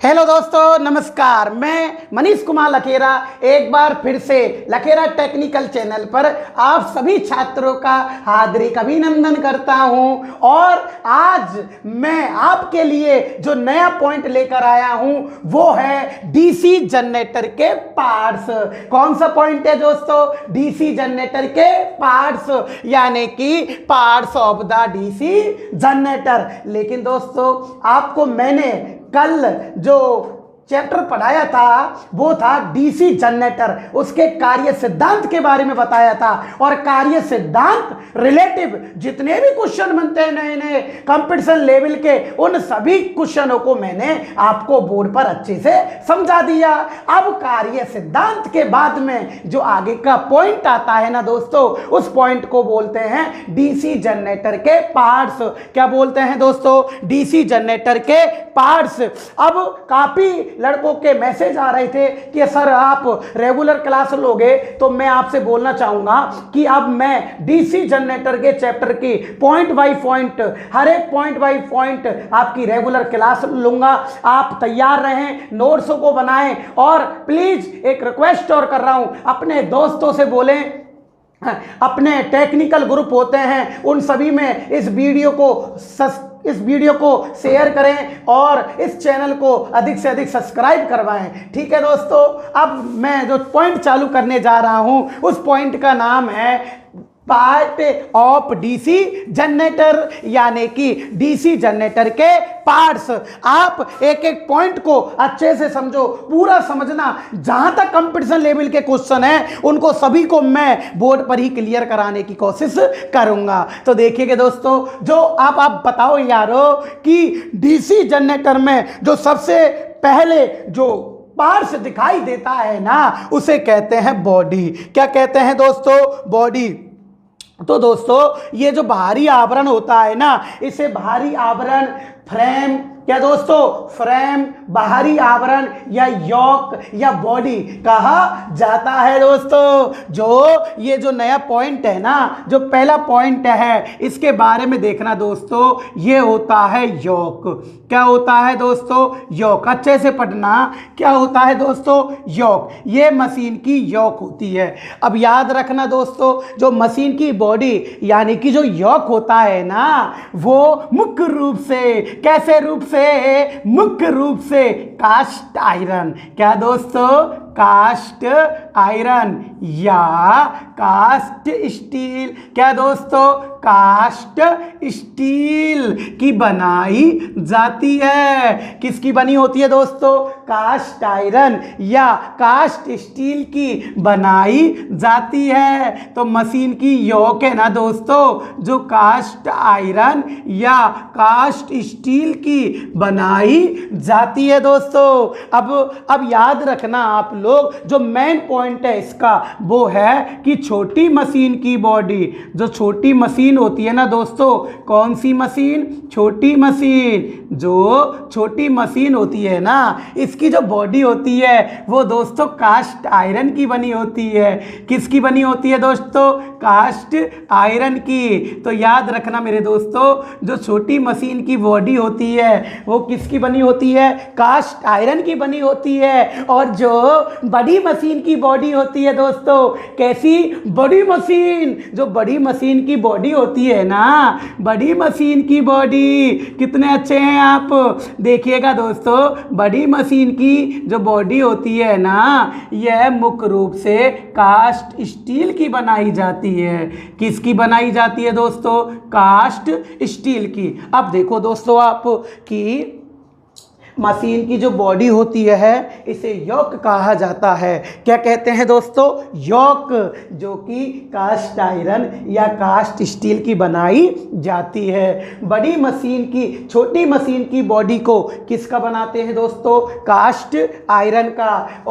Hello दोस्तों, नमस्कार। मैं मनीष कुमार लखेरा एक बार फिर से लखेरा टेक्निकल चैनल पर आप सभी छात्रों का हार्दिक अभिनंदन करता हूं। और आज मैं आपके लिए जो नया पॉइंट लेकर आया हूं वो है डीसी जनरेटर के पार्ट्स। कौन सा पॉइंट है दोस्तों? डीसी जनरेटर के पार्ट्स, यानी कि parts of the DC generator. लेकिन दोस्तों, आपको मैंने कल जो चैप्टर पढ़ाया था वो था डीसी जनरेटर, उसके कार्य सिद्धांत के बारे में बताया था। और कार्य सिद्धांत रिलेटिव जितने भी क्वेश्चन बनते हैं नए नए कंपटीशन लेवल के, उन सभी क्वेश्चनों को मैंने आपको बोर्ड पर अच्छे से समझा दिया। अब कार्य सिद्धांत के बाद में जो आगे का पॉइंट आता है ना दोस्तों, उस पॉइंट को बोलते हैं डीसी जनरेटर के पार्ट्स। क्या बोलते हैं दोस्तों? डीसी जनरेटर के पार्ट्स। अब काफी लड़कों के मैसेज आ रहे थे कि सर आप रेगुलर क्लास लोगे, तो मैं आपसे बोलना चाहूंगा कि अब मैं डीसी जनरेटर के चैप्टर की पॉइंट बाय पॉइंट, हर एक पॉइंट बाय पॉइंट आपकी रेगुलर क्लास लूंगा। आप तैयार रहें, नोट्सों को बनाएं। और प्लीज एक रिक्वेस्ट और कर रहा हूं, अपने दोस्तों से बोलें, अपने टेक्निकल ग्रुप होते हैं उन सभी में इस वीडियो को शेयर करें और इस चैनल को अधिक से अधिक सब्सक्राइब करवाएं। ठीक है दोस्तों, अब मैं जो पॉइंट चालू करने जा रहा हूं उस पॉइंट का नाम है पार्ट ऑफ डीसी जनरेटर, यानी कि डीसी जनरेटर के पार्ट्स। आप एक एक पॉइंट को अच्छे से समझो, पूरा समझना। जहां तक कंपटीशन लेवल के क्वेश्चन हैं उनको सभी को मैं बोर्ड पर ही क्लियर कराने की कोशिश करूंगा। तो देखिएगा दोस्तों, जो आप बताओ यारो कि डीसी जनरेटर में जो सबसे पहले जो पार्ट्स दिखाई देता है ना, उसे कहते हैं बॉडी। क्या कहते हैं दोस्तों? बॉडी। तो दोस्तों, ये जो बाहरी आवरण होता है ना, इसे बाहरी आवरण, फ्रेम, क्या दोस्तों? फ्रेम, बाहरी आवरण या यॉक या बॉडी कहा जाता है दोस्तों। ये जो नया पॉइंट है ना, जो पहला पॉइंट है, इसके बारे में देखना दोस्तों। ये होता है यॉक। क्या होता है दोस्तों? यॉक। अच्छे से पढ़ना। क्या होता है दोस्तों? यॉक। ये मशीन की यॉक होती है। अब याद रखना दोस्तों, जो मशीन की बॉडी यानी कि जो यॉक होता है ना, वो मुख्य रूप से, कैसे रूप से? मुख्य रूप से कास्ट आयरन। क्या दोस्तों? कास्ट आयरन या कास्ट स्टील। क्या दोस्तों? कास्ट स्टील की बनाई जाती है। किसकी बनी होती है दोस्तों? कास्ट आयरन या कास्ट स्टील की बनाई जाती है। तो मशीन की यॉक है ना दोस्तों, जो कास्ट आयरन या कास्ट स्टील की बनाई जाती है दोस्तों। अब याद रखना आप लोग, जो मेन पॉइंट है इसका वो है कि छोटी मशीन की बॉडी, जो छोटी मशीन होती है ना दोस्तों, कौन सी मशीन? छोटी मशीन। जो छोटी मशीन होती है ना, इसकी जो बॉडी होती है वो दोस्तों कास्ट आयरन की बनी होती है। किसकी बनी होती है दोस्तों? कास्ट आयरन की। तो याद रखना मेरे दोस्तों, जो छोटी मशीन की बॉडी होती है वो किसकी बनी होती है? कास्ट आयरन की बनी होती है। और जो बड़ी मशीन की बॉडी होती है दोस्तों, कैसी? बड़ी मशीन। जो बड़ी मशीन की बॉडी होती है ना, बड़ी मशीन की बॉडी, कितने अच्छे हैं आप, देखिएगा दोस्तों। बड़ी मशीन की जो बॉडी होती है ना, यह मुख्य रूप से कास्ट स्टील की बनाई जाती है। किसकी बनाई जाती है दोस्तों? कास्ट स्टील की। अब देखो दोस्तों आप कि मशीन की जो बॉडी होती है इसे यॉक कहा जाता है। क्या कहते हैं दोस्तों? यॉक, जो कि कास्ट आयरन या कास्ट स्टील की बनाई जाती है। बड़ी मशीन की, छोटी मशीन की बॉडी को किसका बनाते हैं दोस्तों? कास्ट आयरन का।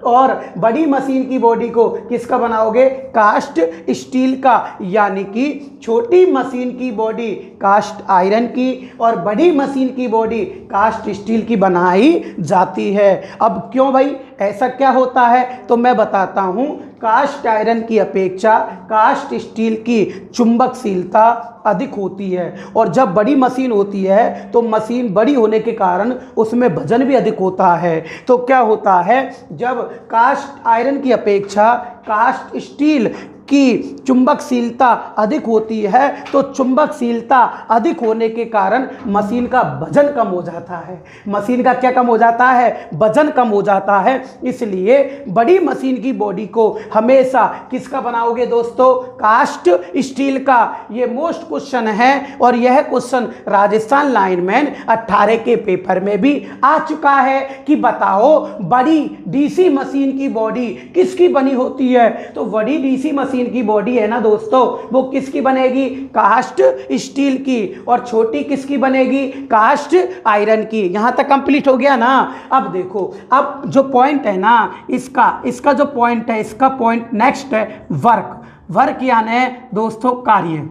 और बड़ी मशीन की बॉडी को किसका बनाओगे? कास्ट स्टील का। यानी कि छोटी मशीन की बॉडी कास्ट आयरन की और बड़ी मशीन की बॉडी कास्ट स्टील स्टील की बनाई जाती है। अब क्यों भाई ऐसा क्या होता है, तो मैं बताता हूँ। कास्ट आयरन की अपेक्षा कास्ट स्टील की चुंबकशीलता अधिक होती है, और जब बड़ी मशीन होती है तो मशीन बड़ी होने के कारण उसमें वजन भी अधिक होता है। तो क्या होता है, जब कास्ट आयरन की अपेक्षा कास्ट स्टील की चुंबकशीलता अधिक होती है, तो चुंबकशीलता अधिक होने के कारण मशीन का वजन कम हो जाता है। मशीन का क्या कम हो जाता है, वजन कम हो जाता है। इसलिए बड़ी मशीन की बॉडी को हमेशा किसका बनाओगे दोस्तों, कास्ट स्टील का। ये मोस्ट क्वेश्चन है, और यह क्वेश्चन राजस्थान लाइनमैन 18 के पेपर में भी आ चुका है कि बताओ बड़ी डीसी मशीन की बॉडी किसकी बनी होती है। तो बड़ी डीसी मशीन की बॉडी है ना दोस्तों, वो किसकी बनेगी, कास्ट स्टील की, और छोटी किसकी बनेगी, कास्ट आयरन की। यहां तक कंप्लीट हो गया ना। अब देखो, अब जो पॉइंट है ना इसका जो पॉइंट है, इसका पॉइंट नेक्स्ट है वर्क। वर्क यानी दोस्तों कार्य।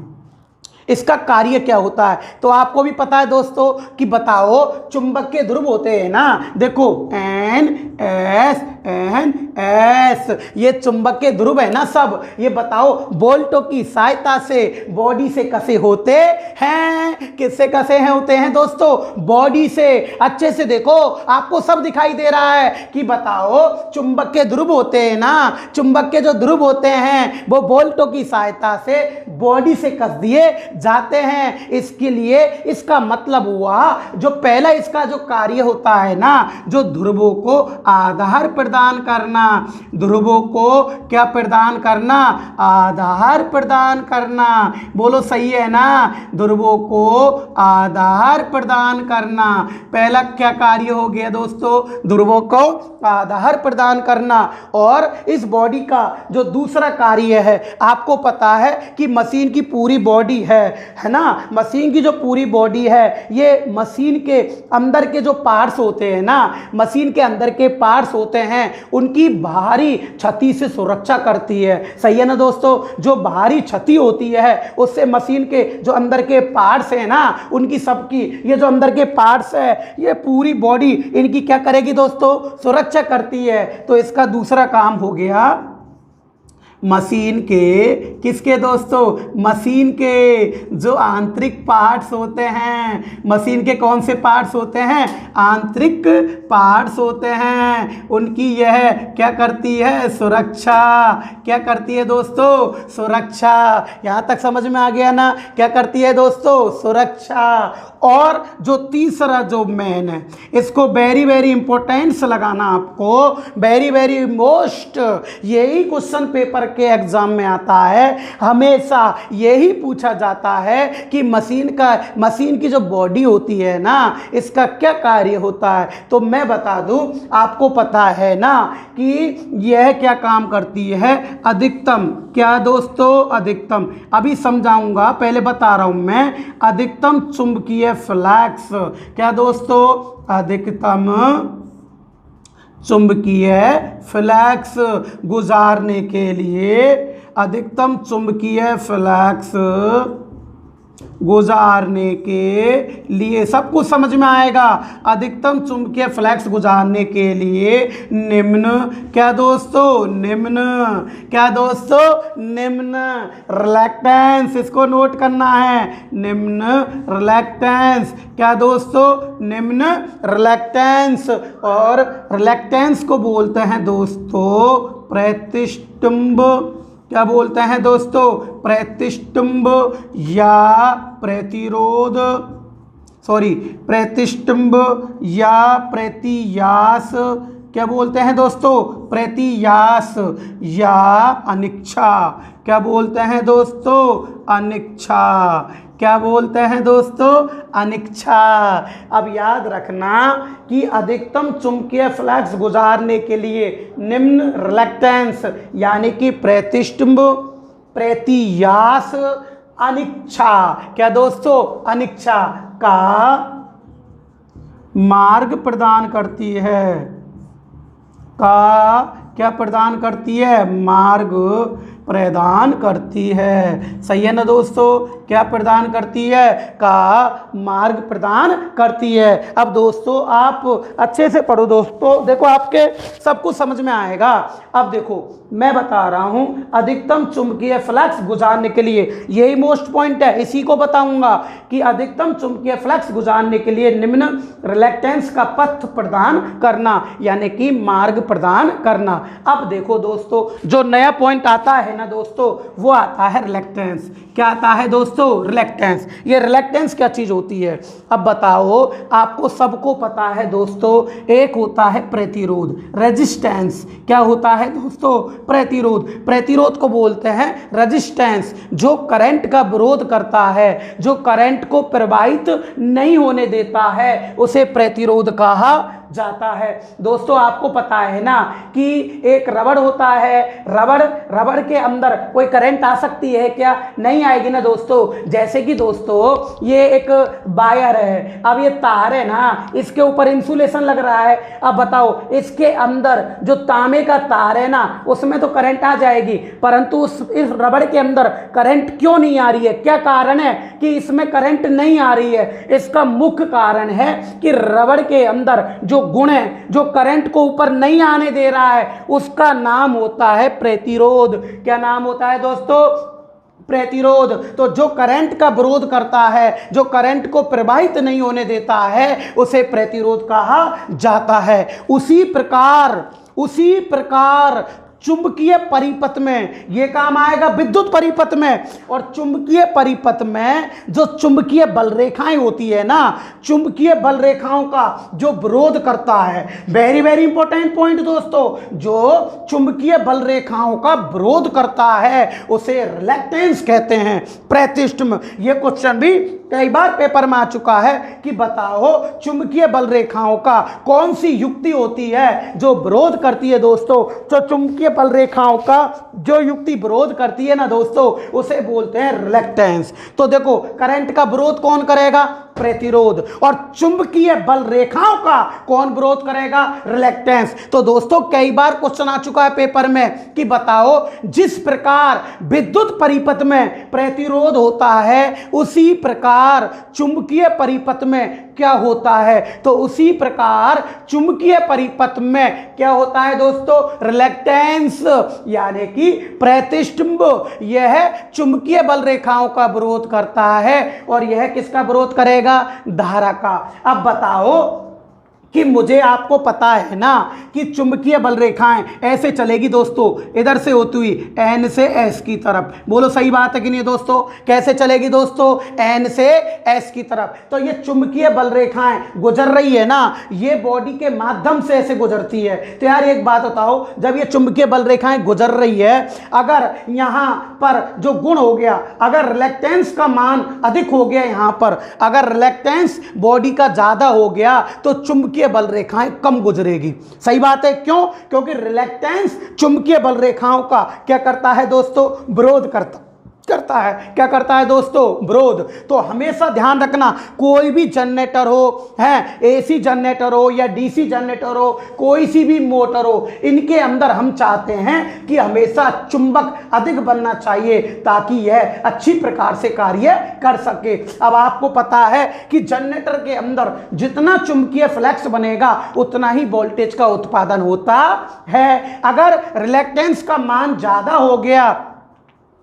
इसका कार्य क्या होता है, तो आपको भी पता है दोस्तों कि बताओ चुंबक के ध्रुव होते हैं ना, देखो N S N S, ये चुंबक के ध्रुव है ना सब। ये बताओ बोल्टों की सहायता से बॉडी से कसे होते हैं, किससे कसे हैं होते हैं दोस्तों, बॉडी से। अच्छे से देखो, आपको सब दिखाई दे रहा है कि बताओ चुंबक के ध्रुव होते हैं ना, चुंबक के जो ध्रुव होते हैं वो बोल्टों की सहायता से बॉडी से कस दिए जाते हैं। इसके लिए इसका मतलब हुआ, जो पहला इसका जो कार्य होता है ना, जो ध्रुवों को आधार प्रदान करना, ध्रुवों को क्या प्रदान करना, आधार प्रदान करना। बोलो सही है ना, ध्रुवों को आधार प्रदान करना। पहला क्या कार्य हो गया दोस्तों, ध्रुवों को आधार प्रदान करना। और इस बॉडी का जो दूसरा कार्य है, आपको पता है कि मशीन की पूरी बॉडी है ना, मशीन की जो पूरी बॉडी है, ये मशीन के अंदर के जो पार्ट्स होते हैं ना, मशीन के अंदर के पार्ट्स होते हैं, उनकी बाहरी क्षति से सुरक्षा करती है। सही है ना दोस्तों, जो बाहरी क्षति होती है उससे मशीन के जो अंदर के पार्ट्स हैं ना, उनकी सबकी, ये जो अंदर के पार्ट्स है, ये पूरी बॉडी इनकी क्या करेगी दोस्तों, सुरक्षा करती है। तो इसका दूसरा काम हो गया मशीन के, किसके दोस्तों, मशीन के जो आंतरिक पार्ट्स होते हैं। मशीन के कौन से पार्ट्स होते हैं, आंतरिक पार्ट्स होते हैं, उनकी यह क्या करती है, सुरक्षा। क्या करती है दोस्तों, सुरक्षा। यहाँ तक समझ में आ गया ना, क्या करती है दोस्तों, सुरक्षा। और जो तीसरा जो मेन है, इसको वेरी वेरी इंपॉर्टेंस लगाना, आपको वेरी वेरी मोस्ट, यही क्वेश्चन पेपर के एग्जाम में आता है। हमेशा यही पूछा जाता है कि मशीन की जो बॉडी होती है ना, इसका क्या कार्य होता है। तो मैं बता दूं, आपको पता है ना कि यह क्या काम करती है, अधिकतम, क्या दोस्तों, अधिकतम, अभी समझाऊंगा, पहले बता रहा हूं मैं। अधिकतम चुंबकीय फ्लक्स, क्या दोस्तों, अधिकतम चुंबकीय फ्लक्स गुजारने के लिए, अधिकतम चुंबकीय फ्लक्स गुजारने के लिए, सब कुछ समझ में आएगा। अधिकतम चुंबकीय फ्लक्स गुजारने के लिए निम्न, क्या दोस्तों, निम्न, क्या दोस्तों, निम्न रिलक्टेंस, इसको नोट करना है, निम्न रिलक्टेंस, क्या दोस्तों, निम्न रिलक्टेंस। और रिलक्टेंस को बोलते हैं दोस्तों प्रतिष्ठिम्ब, क्या बोलते हैं दोस्तों, प्रतिष्ठिम्ब या प्रतिरोध, सॉरी, प्रतिष्ठिम्ब या प्रतियास, क्या बोलते हैं दोस्तों, प्रतियास या अनिच्छा। क्या बोलते हैं दोस्तों, अनिच्छा। क्या बोलते हैं दोस्तों, अनिच्छा। अब याद रखना कि अधिकतम चुंबकीय फ्लक्स गुजारने के लिए निम्न रिलक्टेंस यानी कि प्रतिष्ठिम्ब, प्रतियास, अनिच्छा, क्या दोस्तों, अनिच्छा का मार्ग प्रदान करती है, का क्या प्रदान करती है, मार्ग प्रदान करती है। सही है ना दोस्तों, क्या प्रदान करती है? का मार्ग प्रदान करती है। अब दोस्तों आप अच्छे से पढ़ो दोस्तों, देखो आपके सब कुछ समझ में आएगा। अब देखो मैं बता रहा हूं अधिकतम चुंबकीय फ्लक्स गुजारने के लिए, यही मोस्ट पॉइंट है, इसी को बताऊंगा कि अधिकतम चुंबकीय फ्लक्स गुजारने के लिए निम्न रिलेक्टेंस का पथ प्रदान करना, यानी कि मार्ग प्रदान करना। अब देखो दोस्तों जो नया पॉइंट आता है ना दोस्तों, वो आता है रिलेक्टेंस। क्या आता है दोस्तों? रिलेक्टेंस। ये रिलेक्टेंस क्या चीज होती है? अब बताओ, आपको सबको पता है दोस्तों, एक होता है प्रतिरोध, रेजिस्टेंस। क्या होता है दोस्तों? प्रतिरोध। प्रतिरोध को बोलते हैं रेजिस्टेंस। जो करंट का विरोध करता है, जो करंट को प्रवाहित नहीं होने देता है, उसे प्रतिरोध कहा जाता है। दोस्तों आपको पता है ना कि एक रबड़ होता है, रबड़ के अंदर कोई करंट आ सकती है क्या? नहीं आएगी ना दोस्तों। जैसे कि दोस्तों ये एक वायर है, अब ये तार है ना, इसके ऊपर इंसुलेशन लग रहा है। अब बताओ इसके अंदर जो तांबे का तार है ना, उसमें तो करंट आ जाएगी, परंतु इस रबड़ के अंदर करंट क्यों नहीं आ रही है? क्या कारण है कि इसमें करंट नहीं आ रही है? इसका मुख्य कारण है कि रबड़ के अंदर जो गुण है, जो करंट को ऊपर नहीं आने दे रहा है, उसका नाम होता है प्रतिरोध। क्या नाम होता है दोस्तों? प्रतिरोध। तो जो करंट का विरोध करता है, जो करंट को प्रवाहित नहीं होने देता है, उसे प्रतिरोध कहा जाता है। उसी प्रकार चुंबकीय परिपथ में ये काम आएगा, विद्युत परिपथ में और चुंबकीय परिपथ में जो चुंबकीय बल रेखाएं होती है ना, चुंबकीय बल रेखाओं का जो विरोध करता है, वेरी वेरी इंपॉर्टेंट पॉइंट दोस्तों, जो चुंबकीय बल रेखाओं का विरोध करता है उसे रिलेक्टेंस कहते हैं, प्रतिष्ठम। ये क्वेश्चन भी कई बार पेपर में आ चुका है कि बताओ चुंबकीय बल रेखाओं का कौन सी युक्ति होती है जो विरोध करती है दोस्तों। जो चुंबकीय बल रेखाओं का जो युक्ति विरोध करती है ना दोस्तों, उसे बोलते हैं रिलेक्टेंस। तो देखो करंट का विरोध कौन करेगा? प्रतिरोध। और चुंबकीय बल रेखाओं का कौन विरोध करेगा? रिलेक्टेंस। तो दोस्तों कई बार क्वेश्चन आ चुका है पेपर में कि बताओ जिस प्रकार विद्युत परिपथ में प्रतिरोध होता है, उसी प्रकार चुंबकीय परिपथ में क्या होता है? तो उसी प्रकार चुंबकीय परिपथ में क्या होता है दोस्तों? रिलेक्टेंस, यानी कि प्रतिष्ठिम्ब। यह चुंबकीय बल रेखाओं का विरोध करता है और यह किसका विरोध करेगा? धारा का। अब बताओ कि मुझे आपको पता है ना कि चुंबकीय बल रेखाएं ऐसे चलेगी दोस्तों, इधर से होती हुई एन से एस की तरफ। बोलो सही बात है कि नहीं दोस्तों? कैसे चलेगी दोस्तों? एन से एस की तरफ। तो ये चुंबकीय बल रेखाएं गुजर रही है ना, ये बॉडी के माध्यम से ऐसे गुजरती है। तो यार एक बात बताओ, जब ये चुंबकीय बल रेखाएं गुजर रही है, अगर यहां पर जो गुण हो गया, अगर रिलेक्टेंस का मान अधिक हो गया, यहां पर अगर रिलेक्टेंस बॉडी का ज्यादा हो गया, तो चुंबकीय बल रेखाएं कम गुजरेगी। सही बात है। क्यों? क्योंकि रिलेक्टेंस चुंबकीय बल रेखाओं का क्या करता है दोस्तों? विरोध करता है। क्या करता है दोस्तों? विरोध। तो हमेशा ध्यान रखना, कोई भी जनरेटर हो, है एसी जनरेटर हो या डीसी जनरेटर हो, कोई सी भी मोटर हो, इनके अंदर हम चाहते हैं कि हमेशा चुंबक अधिक बनना चाहिए ताकि यह अच्छी प्रकार से कार्य कर सके। अब आपको पता है कि जनरेटर के अंदर जितना चुंबकीय फ्लक्स बनेगा उतना ही वोल्टेज का उत्पादन होता है। अगर रिलेक्टेंस का मान ज्यादा हो गया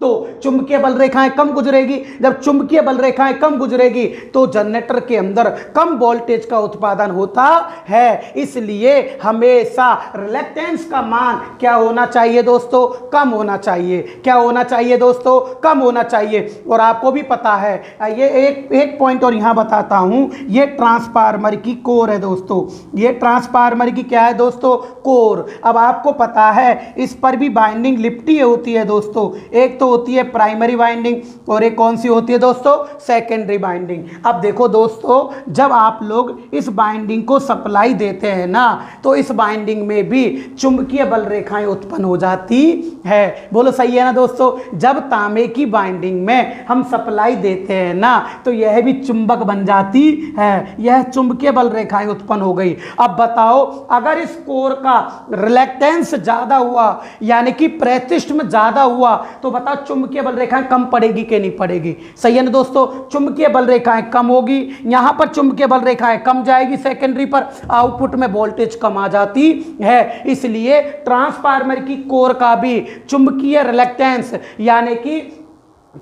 तो चुंबकीय बल रेखाएं कम गुजरेगी। जब चुंबकीय बल रेखाएं कम गुजरेगी तो जनरेटर के अंदर कम वोल्टेज का उत्पादन होता है। इसलिए हमेशा रिलेक्टेंस का मान क्या होना चाहिए दोस्तों? कम होना चाहिए। क्या होना चाहिए दोस्तों? कम होना चाहिए। और आपको भी पता है, ये एक पॉइंट और यहां बताता हूं, ये ट्रांसफार्मर की कोर है दोस्तों। ये ट्रांसफार्मर की क्या है दोस्तों? कोर। अब आपको पता है इस पर भी बाइंडिंग लिपटी होती है दोस्तों। एक तो होती है प्राइमरी बाइंडिंग और एक कौन सी होती है दोस्तों? Secondary binding. अब देखो दोस्तों, जब आप लोग इस बाइंडिंग को सप्लाई देते हैं ना, तो इस बाइंडिंग में भी चुंबकीय बल रेखाएं उत्पन्न हो जाती है। बोलो सही है ना दोस्तों? जब तांबे की बाइंडिंग में हम सप्लाई देते हैं ना, तो यह भी चुंबक बन जाती है। यह चुंबकीय बल रेखाएं उत्पन्न हो गई। अब बताओ, अगर इस कोर का रिलेक्टेंस ज्यादा हुआ, यानी कि प्रतिष्ठ में ज्यादा हुआ, तो बताओ पर चुंबकीय बल रेखाएं कम पड़ेगी कि नहीं पड़ेगी? सही है ना दोस्तों, चुंबकीय बल रेखाएं कम होगी, यहां पर चुंबकीय बल रेखाएं कम जाएगी, सेकेंडरी पर आउटपुट में वोल्टेज कम आ जाती है। इसलिए ट्रांसफार्मर की कोर का भी चुंबकीय रिलक्टेंस यानी कि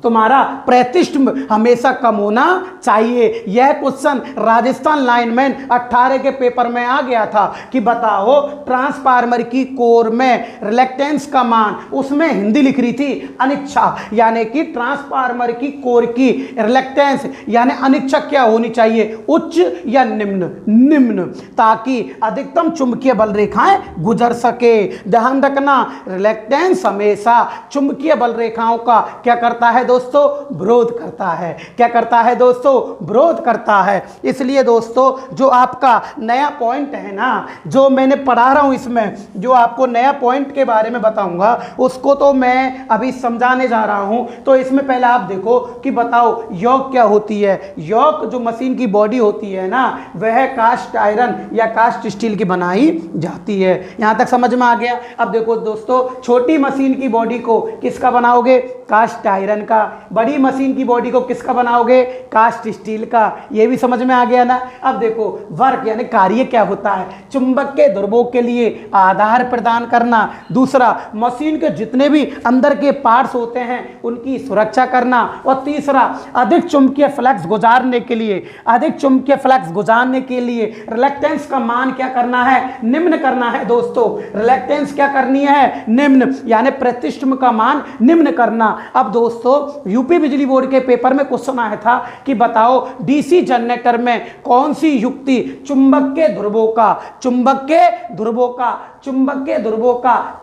तुम्हारा प्रतिष्ठ हमेशा कम होना चाहिए। यह क्वेश्चन राजस्थान लाइनमैन 18 के पेपर में आ गया था कि बताओ ट्रांसफार्मर की कोर में रिलक्टेंस का मान, उसमें हिंदी लिख रही थी अनिच्छा, यानी कि ट्रांसफार्मर की कोर की रिलक्टेंस यानी अनिच्छा क्या होनी चाहिए, उच्च या निम्न? निम्न, ताकि अधिकतम चुंबकीय बल रेखाएं गुजर सके। ध्यान रखना, रिलक्टेंस हमेशा चुंबकीय बल रेखाओं का क्या करता है दोस्तों? विरोध करता है। क्या करता है दोस्तों? विरोध करता है। इसलिए दोस्तों जो आपका नया पॉइंट है ना, जो मैंने पढ़ा रहा हूं, इसमें जो आपको नया पॉइंट के बारे में बताऊंगा उसको तो मैं अभी समझाने जा रहा हूं। तो इसमें पहले आप देखो कि बताओ योक क्या होती है। योक जो मशीन की बॉडी होती है ना, वह कास्ट आयरन या कास्ट स्टील की बनाई जाती है। यहां तक समझ में आ गया? अब देखो दोस्तों, छोटी मशीन की बॉडी को किसका बनाओगे? कास्ट आयरन का। बड़ी मशीन की बॉडी को किसका बनाओगे? कास्ट स्टील का। ये भी समझ में आ गया ना? अब देखो वर्क यानी कार्य क्या होता है? चुंबक के ध्रुवों के लिए आधार प्रदान करना, दूसरा मशीन के जितने भी अंदर के पार्ट्स होते हैं उनकी सुरक्षा करना, और तीसरा अधिक चुंबकीय फ्लक्स गुजारने के लिए, अधिक चुंबकीय फ्लक्स गुजारने के लिए रिलक्टेंस का मान क्या करना है? निम्न करना है दोस्तों। रिलक्टेंस क्या करनी है? निम्न, यानी प्रतिष्ठ का मान निम्न करना। अब दोस्तों यूपी बिजली बोर्ड के पेपर में क्वेश्चन आया था कि बताओ डीसी जनरेटर में कौन सी युक्ति चुंबक के ध्रुवों का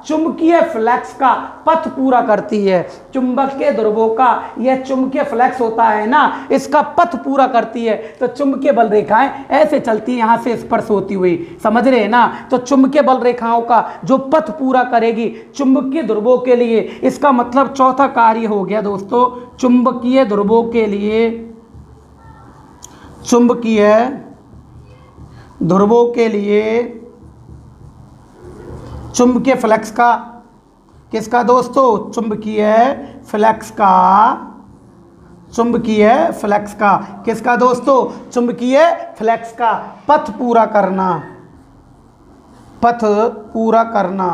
चुंबकीय फ्लक्स का पथ पूरा करती है। चुंबक के ध्रुवों का यह चुंबकीय फ्लक्स होता है ना, इसका पथ पूरा करती है। तो चुंबकीय बल रेखाएं ऐसे चलती है, यहां से स्पर्श होती हुई, समझ रहे हैं ना? तो चुंबकीय बल रेखाओं का जो पथ पूरा करेगी चुंबकीय ध्रुवों के लिए, इसका मतलब चौथा कार्य हो गया दोस्तों, चुंबकीय ध्रुवों के लिए, चुंबकीय ध्रुवों के लिए चुंबकीय फ्लक्स का, किसका दोस्तों? चुंबकीय फ्लक्स का, चुंबकीय फ्लक्स का, किसका दोस्तों? चुंबकीय फ्लक्स का पथ पूरा करना, पथ पूरा करना।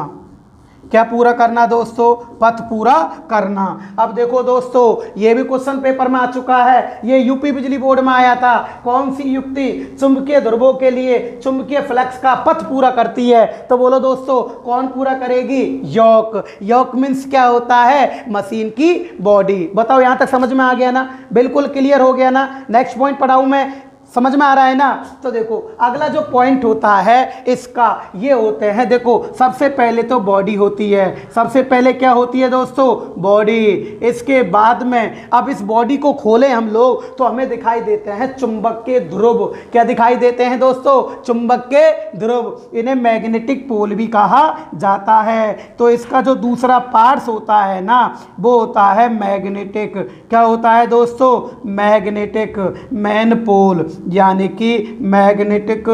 क्या पूरा करना दोस्तों? पथ पूरा करना। अब देखो दोस्तों, ये भी क्वेश्चन पेपर में आ चुका है, ये यूपी बिजली बोर्ड में आया था। कौन सी युक्ति चुंबकीय ध्रुवों के लिए चुंबकीय फ्लक्स का पथ पूरा करती है? तो बोलो दोस्तों कौन पूरा करेगी? योक। योक मीन्स क्या होता है? मशीन की बॉडी। बताओ यहां तक समझ में आ गया ना? बिल्कुल क्लियर हो गया ना? नेक्स्ट पॉइंट पढ़ाऊं मैं, समझ में आ रहा है ना? तो देखो अगला जो पॉइंट होता है इसका, ये होते हैं, देखो सबसे पहले तो बॉडी होती है। सबसे पहले क्या होती है दोस्तों? बॉडी। इसके बाद में अब इस बॉडी को खोलें हम लोग तो हमें दिखाई देते हैं चुंबक के ध्रुव। क्या दिखाई देते हैं दोस्तों? चुंबक के ध्रुव। इन्हें मैग्नेटिक पोल भी कहा जाता है। तो इसका जो दूसरा पार्ट्स होता है ना, वो होता है मैग्नेटिक। क्या होता है दोस्तों? मैग्नेटिक मैन पोल, यानी कि मैग्नेटिक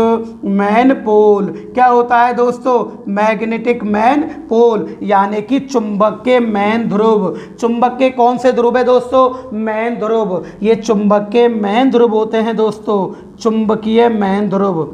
मैन पोल। क्या होता है दोस्तों? मैग्नेटिक मैन पोल, यानी कि चुंबक के मैन ध्रुव। चुंबक के कौन से ध्रुव है दोस्तों? मैन ध्रुव। ये चुंबक के मैन ध्रुव होते हैं दोस्तों, चुंबकीय मैन ध्रुव,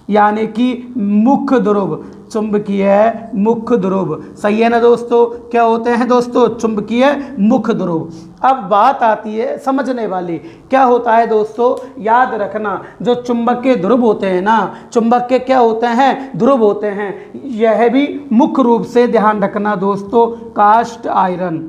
यानी कि मुख्य ध्रुव, चुंबकीय मुख्य ध्रुव। सही है ना दोस्तों? क्या होते हैं दोस्तों? चुंबकीय मुख्य ध्रुव। अब बात आती है समझने वाली, क्या होता है दोस्तों? याद रखना, जो चुंबक के ध्रुव होते हैं ना, चुंबक के क्या होते हैं? ध्रुव होते हैं। यह भी मुख्य रूप से ध्यान रखना दोस्तों, कास्ट आयरन।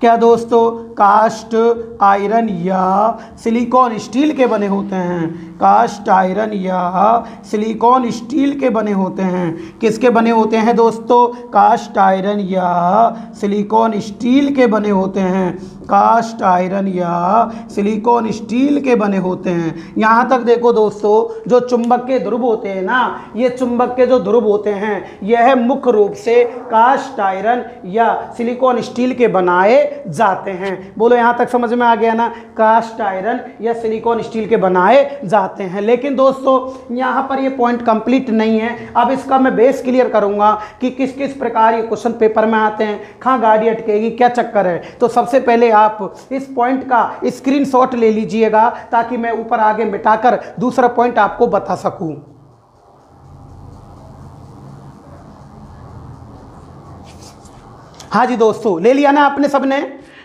क्या दोस्तों? कास्ट आयरन या सिलिकॉन स्टील के बने होते हैं। कास्ट आयरन या सिलिकॉन स्टील के बने होते हैं। किसके बने होते हैं दोस्तों? कास्ट आयरन या सिलिकॉन स्टील के बने होते हैं। कास्ट आयरन या सिलिकॉन स्टील के बने होते हैं। यहाँ तक देखो दोस्तों, जो चुंबक के ध्रुव होते हैं ना, ये चुंबक के जो ध्रुव होते हैं यह मुख्य रूप से कास्ट आयरन या सिलिकॉन स्टील के बनाए जाते हैं। बोलो यहाँ तक समझ में आ गया ना, कास्ट आयरन या सिलिकॉन स्टील के बनाए जाते हैं। लेकिन दोस्तों यहाँ पर ये पॉइंट कंप्लीट नहीं है, अब इसका मैं बेस क्लियर करूंगा कि किस किस प्रकार ये क्वेश्चन पेपर में आते हैं, कहाँ गाड़ी अटकेगी, क्या चक्कर है। तो सबसे पहले आप इस पॉइंट का स्क्रीनशॉट ले लीजिएगा ताकि मैं ऊपर आगे मिटाकर दूसरा पॉइंट आपको बता सकूं। हाँ जी दोस्तों, ले लिया ना आपने सबने।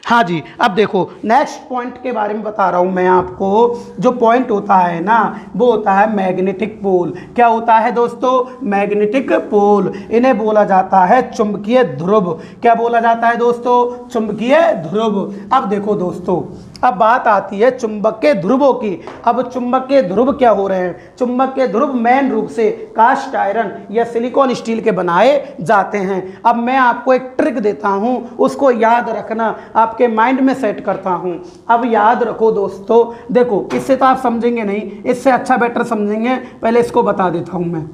हाँ जी, अब देखो नेक्स्ट पॉइंट के बारे में बता रहा हूँ मैं आपको। जो पॉइंट होता है ना वो होता है मैग्नेटिक पोल। क्या होता है दोस्तों? Magnetic pole. इन्हें बोला जाता है चुंबकीय ध्रुव। क्या बोला जाता है दोस्तों? चुंबकीय ध्रुव। अब देखो दोस्तों, अब बात आती है चुंबक के ध्रुवों की। अब चुंबक के ध्रुव क्या हो रहे हैं? चुंबक के ध्रुव मेन रूप से कास्ट आयरन या सिलिकॉन स्टील के बनाए जाते हैं। अब मैं आपको एक ट्रिक देता हूं, उसको याद रखना, आपके माइंड में सेट करता हूं। अब याद रखो दोस्तों, देखो इससे तो आप समझेंगे नहीं, इससे अच्छा बेटर समझेंगे। पहले इसको बता देता हूं मैं।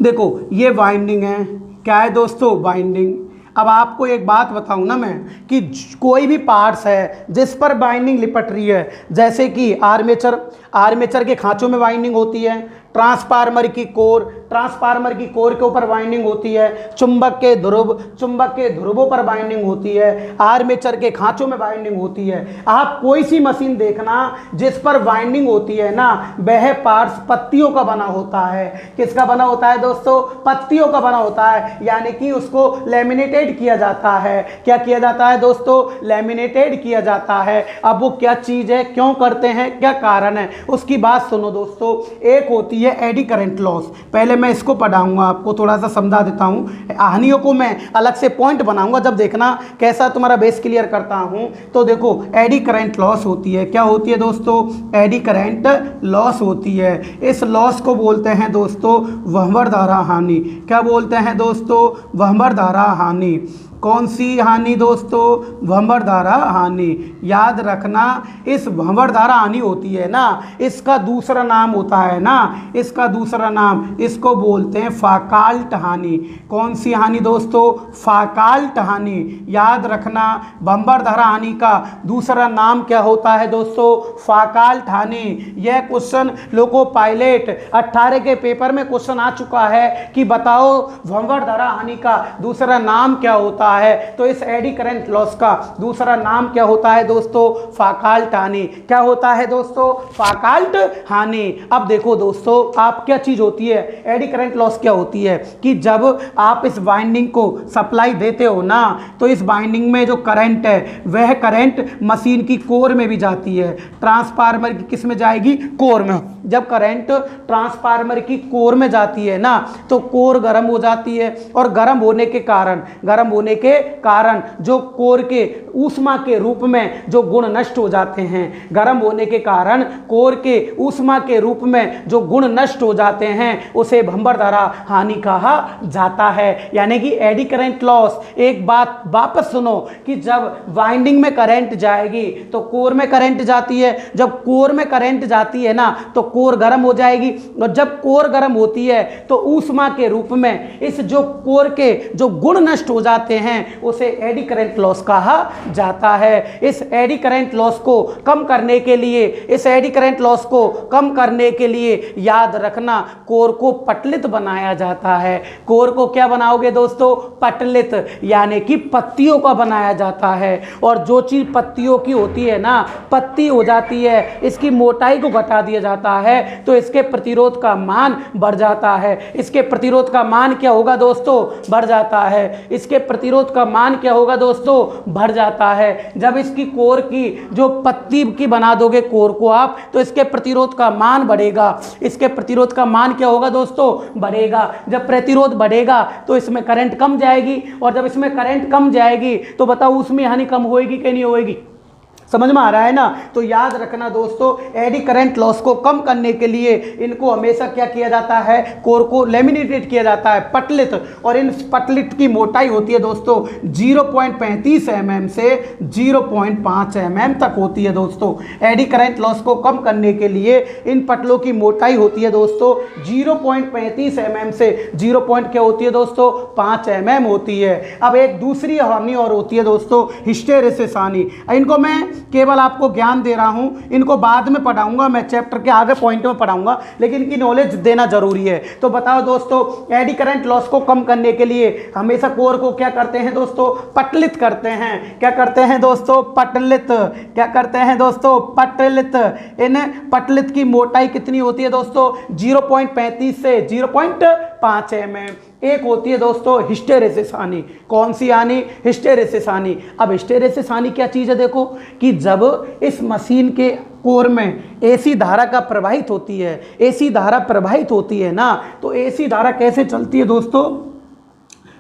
देखो ये वाइंडिंग है, क्या है दोस्तों? वाइंडिंग। अब आपको एक बात बताऊं ना मैं कि कोई भी पार्ट्स है जिस पर बाइंडिंग लिपट रही है, जैसे कि आर्मेचर के खांचों में बाइंडिंग होती है, ट्रांसफार्मर की कोर के ऊपर बाइंडिंग होती है, चुंबक के ध्रुवों पर बाइंडिंग होती है, आर्मेचर के खांचों में बाइंडिंग होती है। आप कोई सी मशीन देखना जिस पर बाइंडिंग होती है ना, वह पार्ट्स पत्तियों का बना होता है। किसका बना होता है दोस्तों? पत्तियों का बना होता है, यानी कि उसको लैमिनेटेड किया जाता है। क्या किया जाता है दोस्तों? लैमिनेटेड किया जाता है। अब वो क्या चीज है, क्यों करते हैं, क्या कारण है, उसकी बात सुनो दोस्तों। एक होती है एडी करंट लॉस। पहले मैं इसको पढ़ाऊंगा, आपको थोड़ा सा समझा देता हूं। हानियों को मैं अलग से पॉइंट बनाऊंगा, जब देखना कैसा तुम्हारा बेस क्लियर करता हूं। तो देखो एडी करंट लॉस होती है। क्या होती है दोस्तों? एडी करंट लॉस होती है। इस लॉस को बोलते हैं दोस्तों वहमर धारा हानि। क्या बोलते हैं दोस्तों? वहमर धारा हानि। कौन सी हानि दोस्तों? भंवर धारा हानि। याद रखना, इस भंवर धारा हानि होती है ना, इसका दूसरा नाम होता है ना, इसका दूसरा नाम, इसको बोलते हैं फाकाल्ट हानि। कौन सी हानि दोस्तों? फाकाल्ट हानि। याद रखना, भंवर धारा हानि का दूसरा नाम क्या होता है दोस्तों? फाकाल्ट हानि। यह क्वेश्चन लोको पायलट 18 के पेपर में क्वेश्चन आ चुका है कि बताओ भंवर धारा हानि का दूसरा नाम क्या होता है। तो इस एडी करंट लॉस का दूसरा नाम क्या होता है दोस्तों? फाकाल्ट हानि। क्या होता है दोस्तों? फाकाल्ट हानि। अब देखो दोस्तों, आप क्या चीज होती है, एडी करंट लॉस क्या होती है कि जब आप इस वाइंडिंग को सप्लाई देते हो ना, तो इस वाइंडिंग में जो करंट है वह करंट मशीन की कोर में भी जाती है। ट्रांसफार्मर की किस में जाएगी? कोर में। जब करंट ट्रांसफार्मर की कोर में जाती है ना, तो कोर गर्म हो जाती है, और गर्म होने के कारण जो कोर के ऊष्मा के रूप में जो गुण नष्ट हो जाते हैं, गर्म होने के कारण कोर के ऊष्मा के रूप में जो गुण नष्ट हो जाते हैं, उसे भंवर धारा हानि कहा जाता है। यानी कि एडी करंट लॉस। एक बात वापस सुनो कि जब वाइंडिंग में करंट जाएगी तो कोर में करंट जाती है। जब कोर में करंट जाती है ना, तो कोर गर्म हो जाएगी, और जब कोर गर्म होती है तो ऊष्मा के रूप में इस जो कोर के जो गुण नष्ट हो जाते हैं उसे एडी करंट लॉस कहा जाता है। इस एडी करंट लॉस को कम करने के लिए याद रखना, कोर को पटलित बनाया जाता है। कोर को क्या बनाओगे दोस्तों? पटलित, यानी कि पत्तियों का बनाया जाता है। और जो चीज पत्तियों की होती है ना, पत्ती हो जाती है, इसकी मोटाई को घटा दिया जाता है, तो इसके प्रतिरोध का मान बढ़ जाता है। इसके प्रतिरोध का मान क्या होगा दोस्तों? बढ़ जाता है। इसके प्रतिरोध का मान क्या होगा दोस्तों? बढ़ जाता है। जब इसकी कोर की जो पत्ती की बना दोगे कोर को आप, तो इसके प्रतिरोध का मान बढ़ेगा। इसके प्रतिरोध का मान क्या होगा दोस्तों? बढ़ेगा। जब प्रतिरोध बढ़ेगा तो इसमें करंट कम जाएगी, और जब इसमें करंट कम जाएगी तो बताओ उसमें हानि कम होएगी कि नहीं होएगी? समझ में आ रहा है ना। तो याद रखना दोस्तों, एडी करंट लॉस को कम करने के लिए इनको हमेशा क्या किया जाता है, कोर को लेमिनेटेड किया जाता है, पटलित। और इन पटलित की मोटाई होती है दोस्तों 0.35 mm से 0.5 mm तक होती है दोस्तों। एडी करंट लॉस को कम करने के लिए इन पटलों की मोटाई होती है दोस्तों 0.35 mm से 0. क्या होती है दोस्तों 5 mm होती है। अब एक दूसरी हानि और होती है दोस्तों हिस्टेरेसिस हानि। इनको मैं केवल आपको ज्ञान दे रहा हूं, इनको बाद में पढ़ाऊंगा, मैं चैप्टर के आगे पॉइंट में पढ़ाऊंगा, लेकिन इनकी नॉलेज देना जरूरी है। तो बताओ दोस्तों, एडी करंट लॉस को कम करने के लिए हमेशा कोर को क्या करते हैं दोस्तों, पटलित करते हैं। क्या करते हैं दोस्तों, पटलित। क्या करते हैं दोस्तों, पटलित। इन पटलित की मोटाई कितनी होती है दोस्तों 0.35 से 0.5 mm। एक होती है दोस्तों हिस्टेरेसिस हानि। कौन सी हानि, हिस्टेरेसिस हानि। अब हिस्टेरेसिस हानि क्या चीज़ है, देखो कि जब इस मशीन के कोर में एसी धारा का प्रवाहित होती है, एसी धारा प्रवाहित होती है ना, तो एसी धारा कैसे चलती है दोस्तों,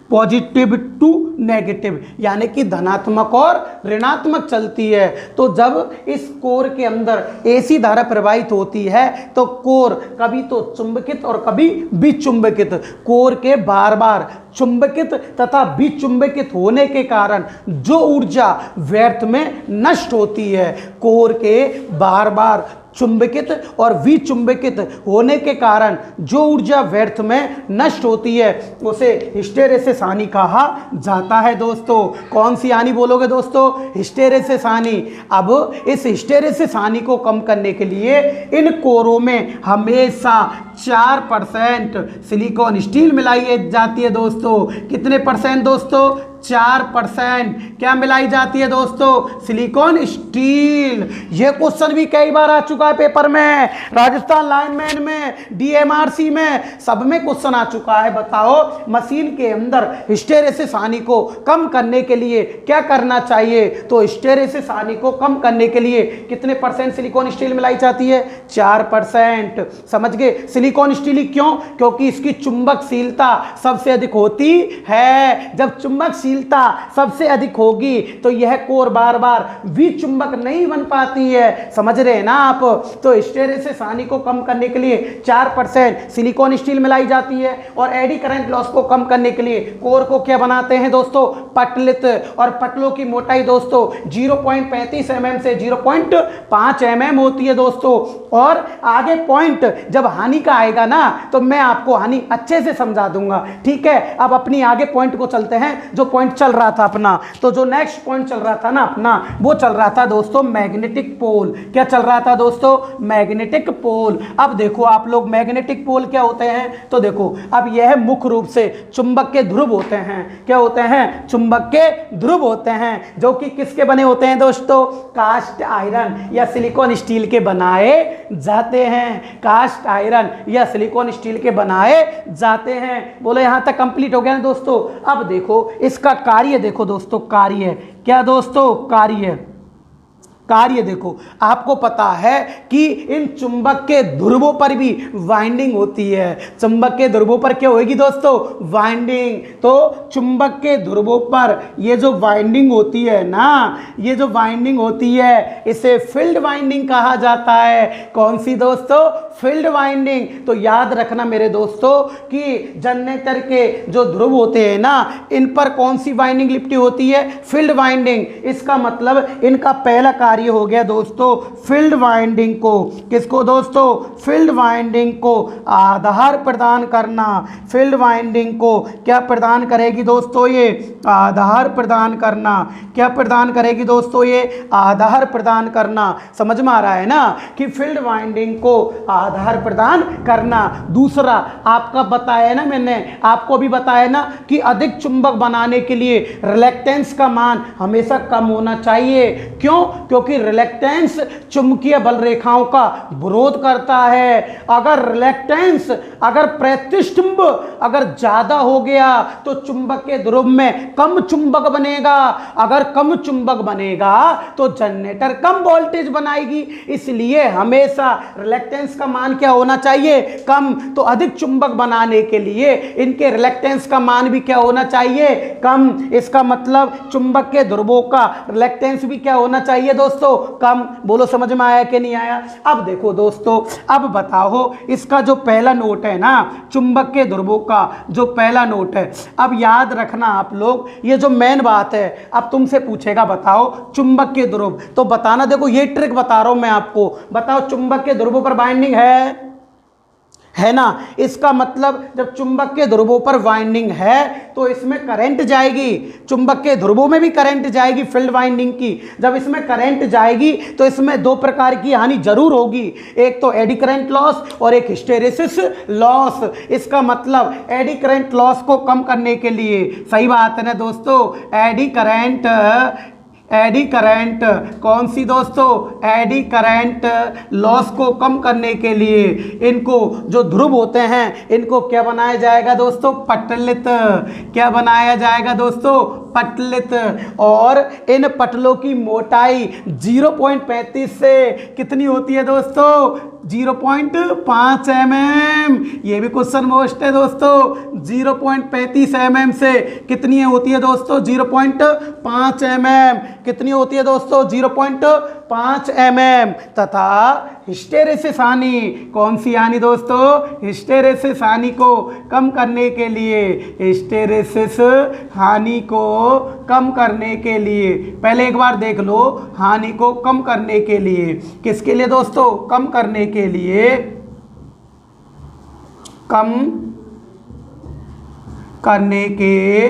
पॉजिटिव टू नेगेटिव, यानी कि धनात्मक और ऋणात्मक चलती है। तो जब इस कोर के अंदर एसी धारा प्रवाहित होती है तो कोर कभी तो चुंबकित और कभी विचुंबकित, कोर के बार बार चुंबकित तथा विचुंबकित होने के कारण जो ऊर्जा व्यर्थ में नष्ट होती है, कोर के बार बार चुंबकित और विचुंबकित होने के कारण जो ऊर्जा व्यर्थ में नष्ट होती है उसे हिस्टेरेसिस हानि कहा जाता है दोस्तों। कौन सी हानि बोलोगे दोस्तों, हिस्टेरेसिस हानि। अब इस हिस्टेरेसिस हानि को कम करने के लिए इन कोरों में हमेशा 4% सिलिकॉन स्टील मिलाई जाती है दोस्तों। कितने परसेंट दोस्तों, 4% क्या मिलाई जाती है दोस्तों, सिलिकॉन स्टील। यह क्वेश्चन भी कई बार आ चुका है पेपर में, राजस्थान लाइनमैन में, डीएमआरसी में, सब में क्वेश्चन आ चुका है। बताओ मशीन के अंदर हिस्टेरेसिस हानि को कम करने के लिए क्या करना चाहिए। तो हिस्टेरेसिस हानि को कम करने के लिए कितने परसेंट सिलिकॉन स्टील मिलाई जाती है, 4%। समझ गए, सिलिकॉन स्टील क्यों, क्योंकि इसकी चुंबकशीलता सबसे अधिक होती है। जब चुंबकशीलता सबसे अधिक होगी तो यह कोर बार बार विचुंबक नहीं बन पाती है। समझ रहे हैं ना आप। तो हिस्टेरेसिस हानि को कम करने के लिए 4% सिलिकॉन स्टील मिलाई जाती है। और एडी करंट लॉस को कम करने के लिए कोर को क्या बनाते हैं दोस्तों, पटलित। और पटलों की मोटाई दोस्तों 0.35 mm से 0.5 mm होती है दोस्तों। और आगे पॉइंट जब हानि का आएगा ना तो मैं आपको हानि अच्छे से समझा दूंगा, ठीक है। अब अपनी आगे पॉइंट को चलते हैं, जो पॉइंट चल रहा था अपना। तो जो नेक्स्ट पॉइंट चल रहा था ना अपना, वो चल रहा था दोस्तों मैग्नेटिक पोल। क्या चल रहा था दोस्तों, मैग्नेटिक पोल। अब देखो आप लोग, मैग्नेटिक पोल क्या होते हैं, तो देखो अब यह मुख्य रूप से चुंबक के ध्रुव होते हैं। क्या होते हैं, चुंबक के ध्रुव होते हैं, जो कि किसके बने होते हैं दोस्तों, कास्ट आयरन या सिलिकॉन स्टील के बनाए जाते हैं। कास्ट आयरन या सिलिकॉन स्टील के बनाए जाते हैं। बोलो यहां तक कंप्लीट हो गया ना दोस्तों। अब देखो इसका कार्य देखो दोस्तों, कार्य क्या दोस्तों, कार्य देखो, आपको पता है कि इन चुंबक के ध्रुवों पर भी वाइंडिंग होती है। चुंबक के ध्रुवों पर क्या होगी दोस्तों, वाइंडिंग। तो चुंबक के ध्रुवों पर ये जो वाइंडिंग होती है ना, ये जो वाइंडिंग होती है इसे फील्ड वाइंडिंग कहा जाता है। कौन सी दोस्तों, फील्ड वाइंडिंग। तो याद रखना मेरे दोस्तों कि जनरेटर के जो ध्रुव होते हैं ना, इन पर कौन सी वाइंडिंग लिपटी होती है, फील्ड वाइंडिंग। इसका मतलब इनका पहला कार्य हो गया दोस्तों फील्ड वाइंडिंग को, किसको दोस्तों, फील्ड वाइंडिंग को आधार प्रदान करना। फील्ड वाइंडिंग को क्या प्रदान करेगी दोस्तों, ये आधार प्रदान करना। क्या प्रदान करेगी दोस्तों, ये आधार प्रदान करना। समझ में आ रहा है ना कि फील्ड वाइंडिंग को आधार प्रदान करना। दूसरा आपका बताया ना, मैंने आपको भी बताया ना कि अधिक चुंबक बनाने के लिए रिलेक्टेंस का मान हमेशा कम होना चाहिए। क्यों, क्योंकि रिलेक्टेंस चुंबकीय बल रेखाओं का विरोध करता है। अगर रिलेक्टेंस, अगर प्रतिष्ठिम्ब अगर ज्यादा हो गया तो चुंबक के ध्रुव में कम चुंबक बनेगा। अगर कम चुंबक बनेगा तो जनरेटर कम वोल्टेज बनाएगी। इसलिए हमेशा रिलेक्टेंस का मान क्या होना चाहिए, कम। तो अधिक चुंबक बनाने के लिए इनके रिलेक्टेंस का मान भी क्या होना चाहिए, कम। इसका मतलब चुंबक के ध्रुवों का रिलेक्टेंस भी क्या होना चाहिए दोस्तों, दोस्तों कम। बोलो समझ में आया कि नहीं आया। अब देखो दोस्तों, अब बताओ इसका जो पहला नोट है ना, चुंबक के ध्रुवों का जो पहला नोट है, अब याद रखना आप लोग, ये जो मेन बात है, अब तुमसे पूछेगा बताओ चुंबक के ध्रुव, तो बताना। देखो ये ट्रिक बता रहा हूं मैं आपको, बताओ चुंबक के ध्रुवों पर बाइंडिंग है ना। इसका मतलब जब चुंबक के ध्रुवों पर वाइंडिंग है तो इसमें करंट जाएगी, चुंबक के ध्रुवों में भी करंट जाएगी फील्ड वाइंडिंग की। जब इसमें करंट जाएगी तो इसमें दो प्रकार की हानि जरूर होगी, एक तो एडी करंट लॉस और एक हिस्टेरेसिस लॉस। इसका मतलब एडी करंट लॉस को कम करने के लिए, सही बात है ना दोस्तों, एडी करंट कौन सी दोस्तों, एडी करंट लॉस को कम करने के लिए इनको जो ध्रुव होते हैं इनको क्या बनाया जाएगा दोस्तों, पटलित। क्या बनाया जाएगा दोस्तों, पटलित। और इन पटलों की मोटाई 0.35 से कितनी होती है दोस्तों, 0.5 mm। ये भी क्वेश्चन मोस्ट है दोस्तों, 0.35 mm से कितनी होती है दोस्तों, 0.5 mm। कितनी होती है दोस्तों, 0.5 mm। तथा हिस्टेरेसिस हानि, कौन सी हानि दोस्तों, हिस्टेरेसिस हानि को कम करने के लिए, हिस्टेरेसिस हानि को कम करने के लिए, पहले एक बार देख लो, हानि को कम करने के लिए, किसके लिए दोस्तों, कम करने के लिए, कम करने के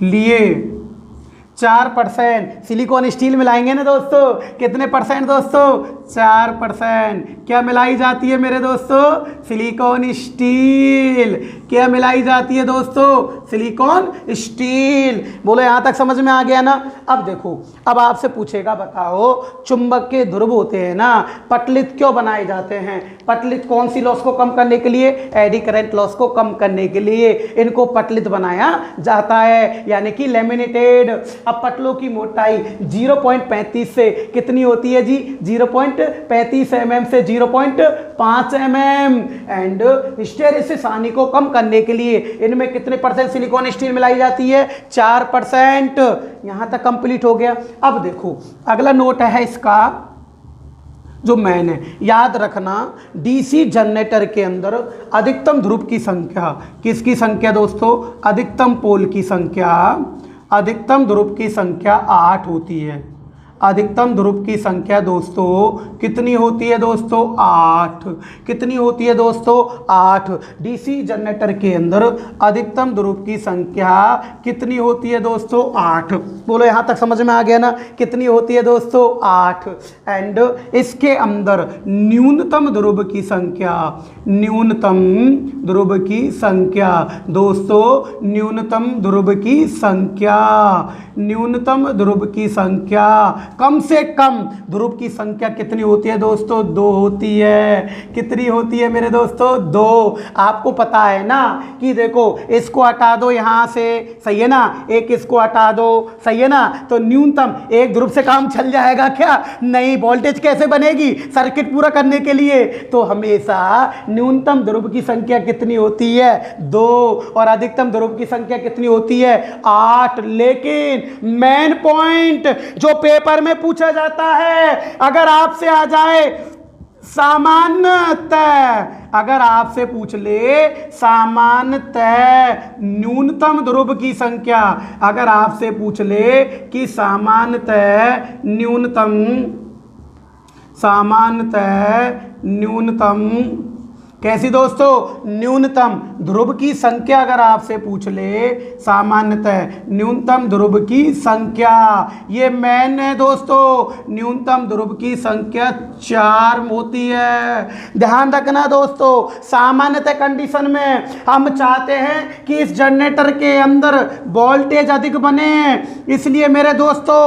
लिए 4% सिलिकॉन स्टील मिलाएंगे ना दोस्तों। कितने परसेंट दोस्तों, 4%। क्या मिलाई जाती है मेरे दोस्तों, सिलिकॉन स्टील। क्या मिलाई जाती है दोस्तों, सिलिकॉन स्टील। बोलो यहां तक समझ में आ गया ना। अब देखो, अब आपसे पूछेगा बताओ चुंबक के ध्रुव होते हैं ना, पटलित क्यों बनाए जाते हैं। पटलित कौन सी लॉस को कम करने के लिए, एडी करंट लॉस को कम करने के लिए इनको पटलित बनाया जाता है, यानी कि लेमिनेटेड। अब पटलों की मोटाई 0.35 से कितनी होती है जी, 0.35 mm से 0.5 mm। एंड हिस्टेरेसिस हानि को कम करने के लिए इनमें कितने परसेंट सिलिकॉन स्टील मिलाई जाती है, 4%। यहां तक कंप्लीट हो गया। अब देखो अगला नोट है इसका जो मैंने याद रखना, डीसी जनरेटर के अंदर अधिकतम ध्रुव की संख्या, किसकी संख्या दोस्तों, अधिकतम पोल की संख्या, अधिकतम ध्रुव की संख्या 8 होती है। अधिकतम ध्रुव की संख्या दोस्तों कितनी होती है दोस्तों, 8। कितनी होती है दोस्तों, 8। डीसी जनरेटर के अंदर अधिकतम ध्रुव की संख्या कितनी होती है दोस्तों, 8। बोलो यहां तक समझ में आ गया ना, कितनी होती है दोस्तों, 8। एंड इसके अंदर न्यूनतम ध्रुव की संख्या, न्यूनतम ध्रुव की संख्या दोस्तों, न्यूनतम ध्रुव की संख्या, न्यूनतम ध्रुव की संख्या, कम से कम ध्रुव की संख्या कितनी होती है दोस्तों, 2 होती है। कितनी होती है मेरे दोस्तों, 2। आपको पता है ना कि देखो इसको हटा दो यहां से, सही है ना, एक इसको हटा दो, सही है ना, तो न्यूनतम एक ध्रुव से काम चल जाएगा क्या, नहीं। वोल्टेज कैसे बनेगी सर्किट पूरा करने के लिए, तो हमेशा न्यूनतम ध्रुव की संख्या कितनी होती है, 2, और अधिकतम ध्रुव की संख्या कितनी होती है, 8। लेकिन मेन पॉइंट जो पेपर में पूछा जाता है, अगर आपसे आ जाए सामान्यतः, अगर आपसे पूछ ले सामान्यतः न्यूनतम ध्रुव की संख्या, अगर आपसे पूछ ले कि सामान्यतः न्यूनतम कैसी दोस्तों, न्यूनतम ध्रुव की संख्या अगर आपसे पूछ ले, सामान्यतः न्यूनतम ध्रुव की संख्या, ये मैन है दोस्तों, न्यूनतम ध्रुव की संख्या 4 होती है। ध्यान रखना दोस्तों, सामान्यतः कंडीशन में हम चाहते हैं कि इस जनरेटर के अंदर वोल्टेज अधिक बने, इसलिए मेरे दोस्तों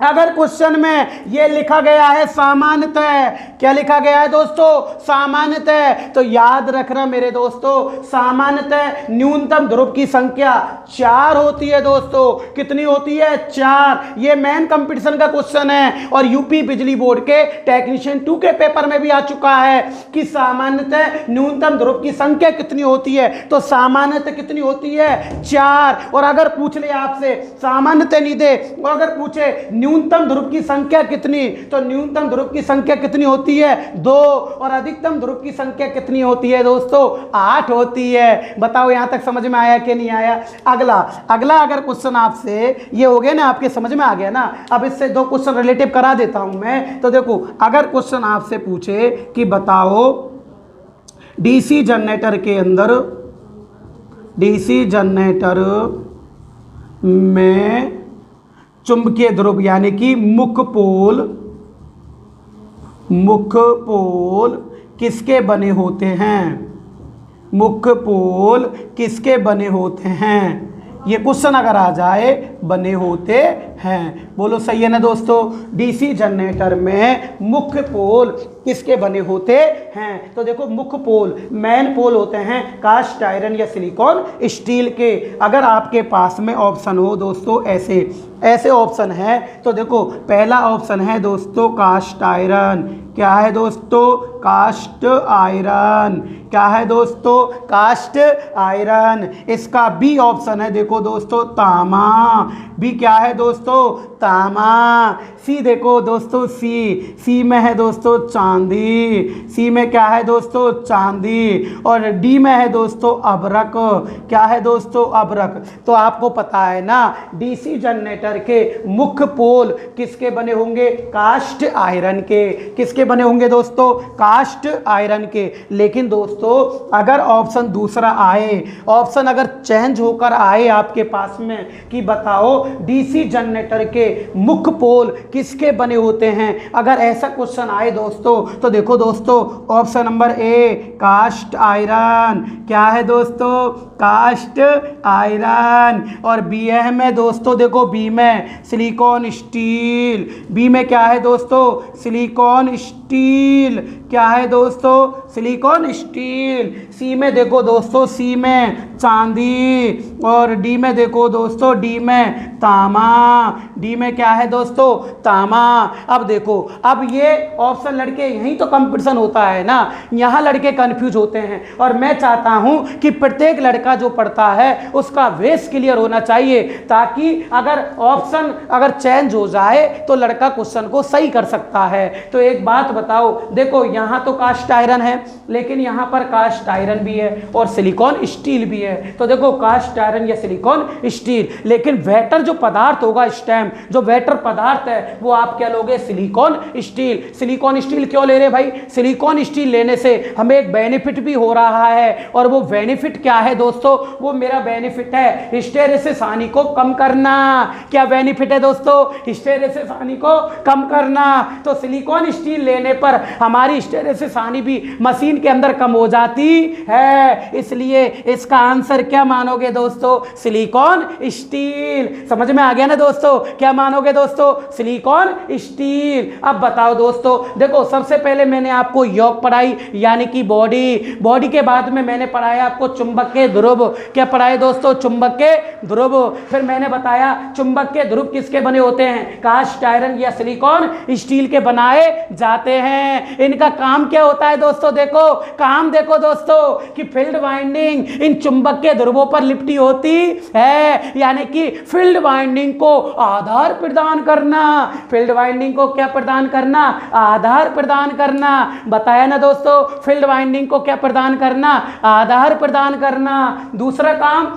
अगर क्वेश्चन में ये लिखा गया है सामान्यतः, क्या लिखा गया है दोस्तों, सामान्यतः, तो याद रखना मेरे दोस्तों, सामान्यतः न्यूनतम ध्रुव की संख्या 4 होती है दोस्तों। कितनी होती है, 4। ये मेन कंपटीशन का क्वेश्चन है और यूपी बिजली बोर्ड के टेक्नीशियन 2 के पेपर में भी आ चुका है कि सामान्यतः न्यूनतम ध्रुव की संख्या कितनी होती है, तो सामान्यतः कितनी होती है, 4। और अगर पूछ ले आपसे सामान्यतः नहीं दे, और अगर पूछे न्यूनतम ध्रुव की संख्या कितनी, तो न्यूनतम ध्रुव की संख्या कितनी होती है 2, और अधिकतम ध्रुव की संख्या कितनी होती है दोस्तों 8 होती है। बताओ यहां तक समझ में आया कि नहीं आया। अगला अगर क्वेश्चन आपसे ये हो गया ना, आपके समझ में आ गया ना। अब इससे 2 क्वेश्चन रिलेटिव करा देता हूं मैं। तो देखो अगर क्वेश्चन आपसे पूछे कि बताओ डीसी जनरेटर के अंदर, डीसी जनरेटर में चुंबकीय ध्रुव यानी कि मुख्य पोल किसके बने होते हैं, मुख्य पोल किसके बने होते हैं, ये क्वेश्चन अगर आ जाए बने होते हैं। बोलो सही है ना दोस्तों। डीसी जनरेटर में मुख्य पोल किसके बने होते हैं, तो देखो मुख्य पोल मेन पोल होते हैं कास्ट आयरन या सिलिकॉन स्टील के। अगर आपके पास में ऑप्शन हो दोस्तों ऐसे ऑप्शन है, तो देखो पहला ऑप्शन है दोस्तों कास्ट आयरन। क्या है दोस्तों कास्ट आयरन, क्या है दोस्तों कास्ट आयरन। इसका बी ऑप्शन है देखो दोस्तों तांबा, बी क्या है दोस्तों तांबा। सी देखो दोस्तों सी में है दोस्तों चांदी, सी में क्या है दोस्तों चांदी। और डी में है दोस्तों अभ्रक, क्या है दोस्तों अभ्रक। तो आपको पता है ना डीसी जनरेटर के मुख्य पोल किसके बने होंगे कास्ट आयरन के, किसके बने होंगे दोस्तों कास्ट आयरन के। लेकिन दोस्तों अगर ऑप्शन दूसरा आए, ऑप्शन अगर चेंज होकर आए आपके पास में कि बताओ डीसी जनरेटर के मुख्य पोल किसके बने होते हैं, अगर ऐसा क्वेश्चन आए दोस्तों तो देखो दोस्तों option number A cast iron, क्या है दोस्तों कास्ट आयरन। और बी में दोस्तों देखो बी में सिलिकॉन स्टील, बी में क्या है दोस्तों सिलिकॉन स्टील, क्या है दोस्तों सिलिकॉन स्टील। सी में देखो दोस्तों सी में चांदी, और डी में देखो दोस्तों डी में तांबा, डी में क्या है दोस्तों तांबा। अब देखो अब ये ऑप्शन लड़के यहीं तो कंपटीशन होता है ना, यहाँ लड़के कंफ्यूज होते हैं। और मैं चाहता हूँ कि प्रत्येक लड़का जो पढ़ता है उसका बेस क्लियर होना चाहिए, ताकि अगर ऑप्शन अगर चेंज हो जाए तो लड़का क्वेश्चन को सही कर सकता है। तो एक बात बताओ, देखो यहाँ तो कास्ट आयरन है, लेकिन यहाँ पर कास्ट आयरन भी है और सिलिकॉन स्टील भी है। तो देखो कास्ट आयरन या सिलिकॉन स्टील, लेकिन वेटर जो पदार्थ होगा स्टेम जो वेटर पदार्थ है वो आप क्या लोगे सिलिकॉन स्टील। सिलिकॉन स्टील क्यों ले रहे भाई, सिलिकॉन स्टील लेने से हमें एक बेनिफिट भी हो रहा है। और वो बेनिफिट क्या है दोस्तों, वो मेरा बेनिफिट है हिस्टैरिसीस हानि को कम करना। क्या बेनिफिट है दोस्तों हिस्टैरिसीस हानि को कम करना। तो सिलिकॉन स्टील लेने पर हमारी हिस्टैरिसीस हानि भी मशीन के अंदर कम हो जाती है। इसलिए इसका आंसर क्या मानोगे दोस्तों सिलिकॉन स्टील। समझ में आ गया ना दोस्तों, क्या मानोगे दोस्तों सिलिकॉन स्टील। अब बताओ दोस्तों, देखो सबसे पहले मैंने आपको योग पढ़ाई यानी कि बॉडी के बाद में मैंने पढ़ाया आपको चुंबक के ध्रुव। क्या पढ़ाए दोस्तों चुंबक के ध्रुव। फिर मैंने बताया चुंबक के ध्रुव किसके बने होते हैं कास्ट आयरन या सिलिकॉन स्टील के बनाए जाते हैं। इनका काम क्या होता है दोस्तों, देखो काम देखो दोस्तों कि फील्ड वाइंडिंग इन चुंबक के ध्रुवों पर लिपटी होती है, यानी कि फील्ड वाइंडिंग को आधार प्रदान करना। फील्ड वाइंडिंग को क्या प्रदान करना, आधार प्रदान करना। बताया ना दोस्तों फील्ड वाइंडिंग को क्या प्रदान करना, आधार प्रदान करना। दूसरा काम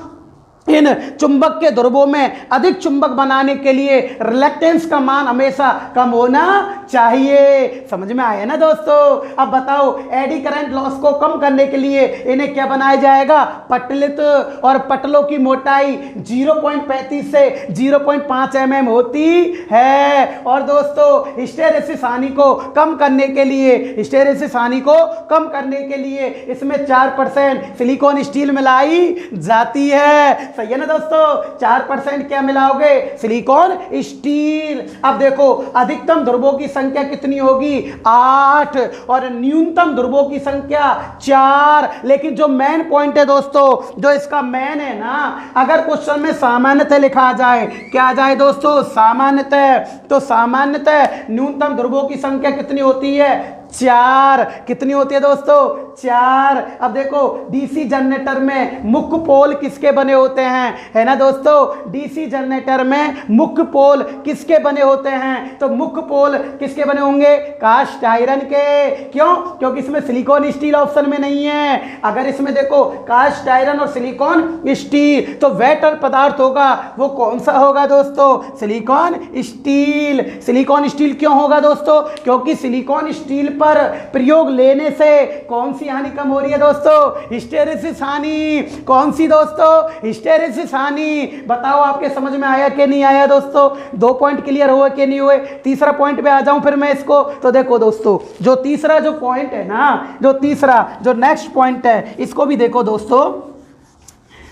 इन चुंबक के ध्रुवों में अधिक चुंबक बनाने के लिए रिलक्टेंस का मान हमेशा कम होना चाहिए। समझ में आया ना दोस्तों। अब बताओ एडी करंट लॉस को कम करने के लिए इन्हें क्या बनाया जाएगा पटलित, और पटलों की मोटाई 0.35 से 0.5 mm होती है। और दोस्तों हिस्टैरिसीस हानि को कम करने के लिए, हिस्टैरिसीस हानि को कम करने के लिए इसमें 4% सिलिकॉन स्टील मिलाई जाती है। सही है ना दोस्तों, 4% क्या मिलाओगे सिलिकॉन स्टील। अब देखो अधिकतम ध्रुवों की संख्या कितनी होगी 8, और न्यूनतम ध्रुवों की संख्या 4। लेकिन जो मेन पॉइंट है दोस्तों, जो इसका मेन है ना, अगर क्वेश्चन में सामान्यतः लिखा जाए, क्या आ जाए दोस्तों सामान्यतः, तो सामान्यतः न्यूनतम ध्रुवों की संख्या कितनी होती है 4। कितनी होती है दोस्तों 4। अब देखो डीसी जनरेटर में मुख्य पोल किसके बने होते हैं, है ना दोस्तों। डीसी जनरेटर में मुख्य पोल किसके बने होते हैं, तो मुख्य पोल किसके बने होंगे, कास्ट आयरन के। क्यों, क्योंकि इसमें सिलिकॉन स्टील ऑप्शन में नहीं है। अगर इसमें देखो कास्ट आयरन और सिलिकॉन स्टील, तो वेटर पदार्थ होगा वो कौन सा होगा दोस्तों, सिलिकॉन स्टील। सिलिकॉन स्टील क्यों होगा दोस्तों, क्योंकि सिलिकॉन स्टील पर प्रयोग लेने से कौन सी हानि कम हो रही है दोस्तों, हिस्टेरिसिस हानि। कौन सी दोस्तों, हिस्टेरिसिस हानि। बताओ आपके समझ में आया कि नहीं आया दोस्तों, 2 पॉइंट क्लियर हुए कि नहीं हुए। तीसरा पॉइंट पे आ जाऊं फिर मैं इसको, तो देखो दोस्तों जो तीसरा जो पॉइंट है ना, जो तीसरा जो नेक्स्ट पॉइंट है, इसको भी देखो दोस्तों।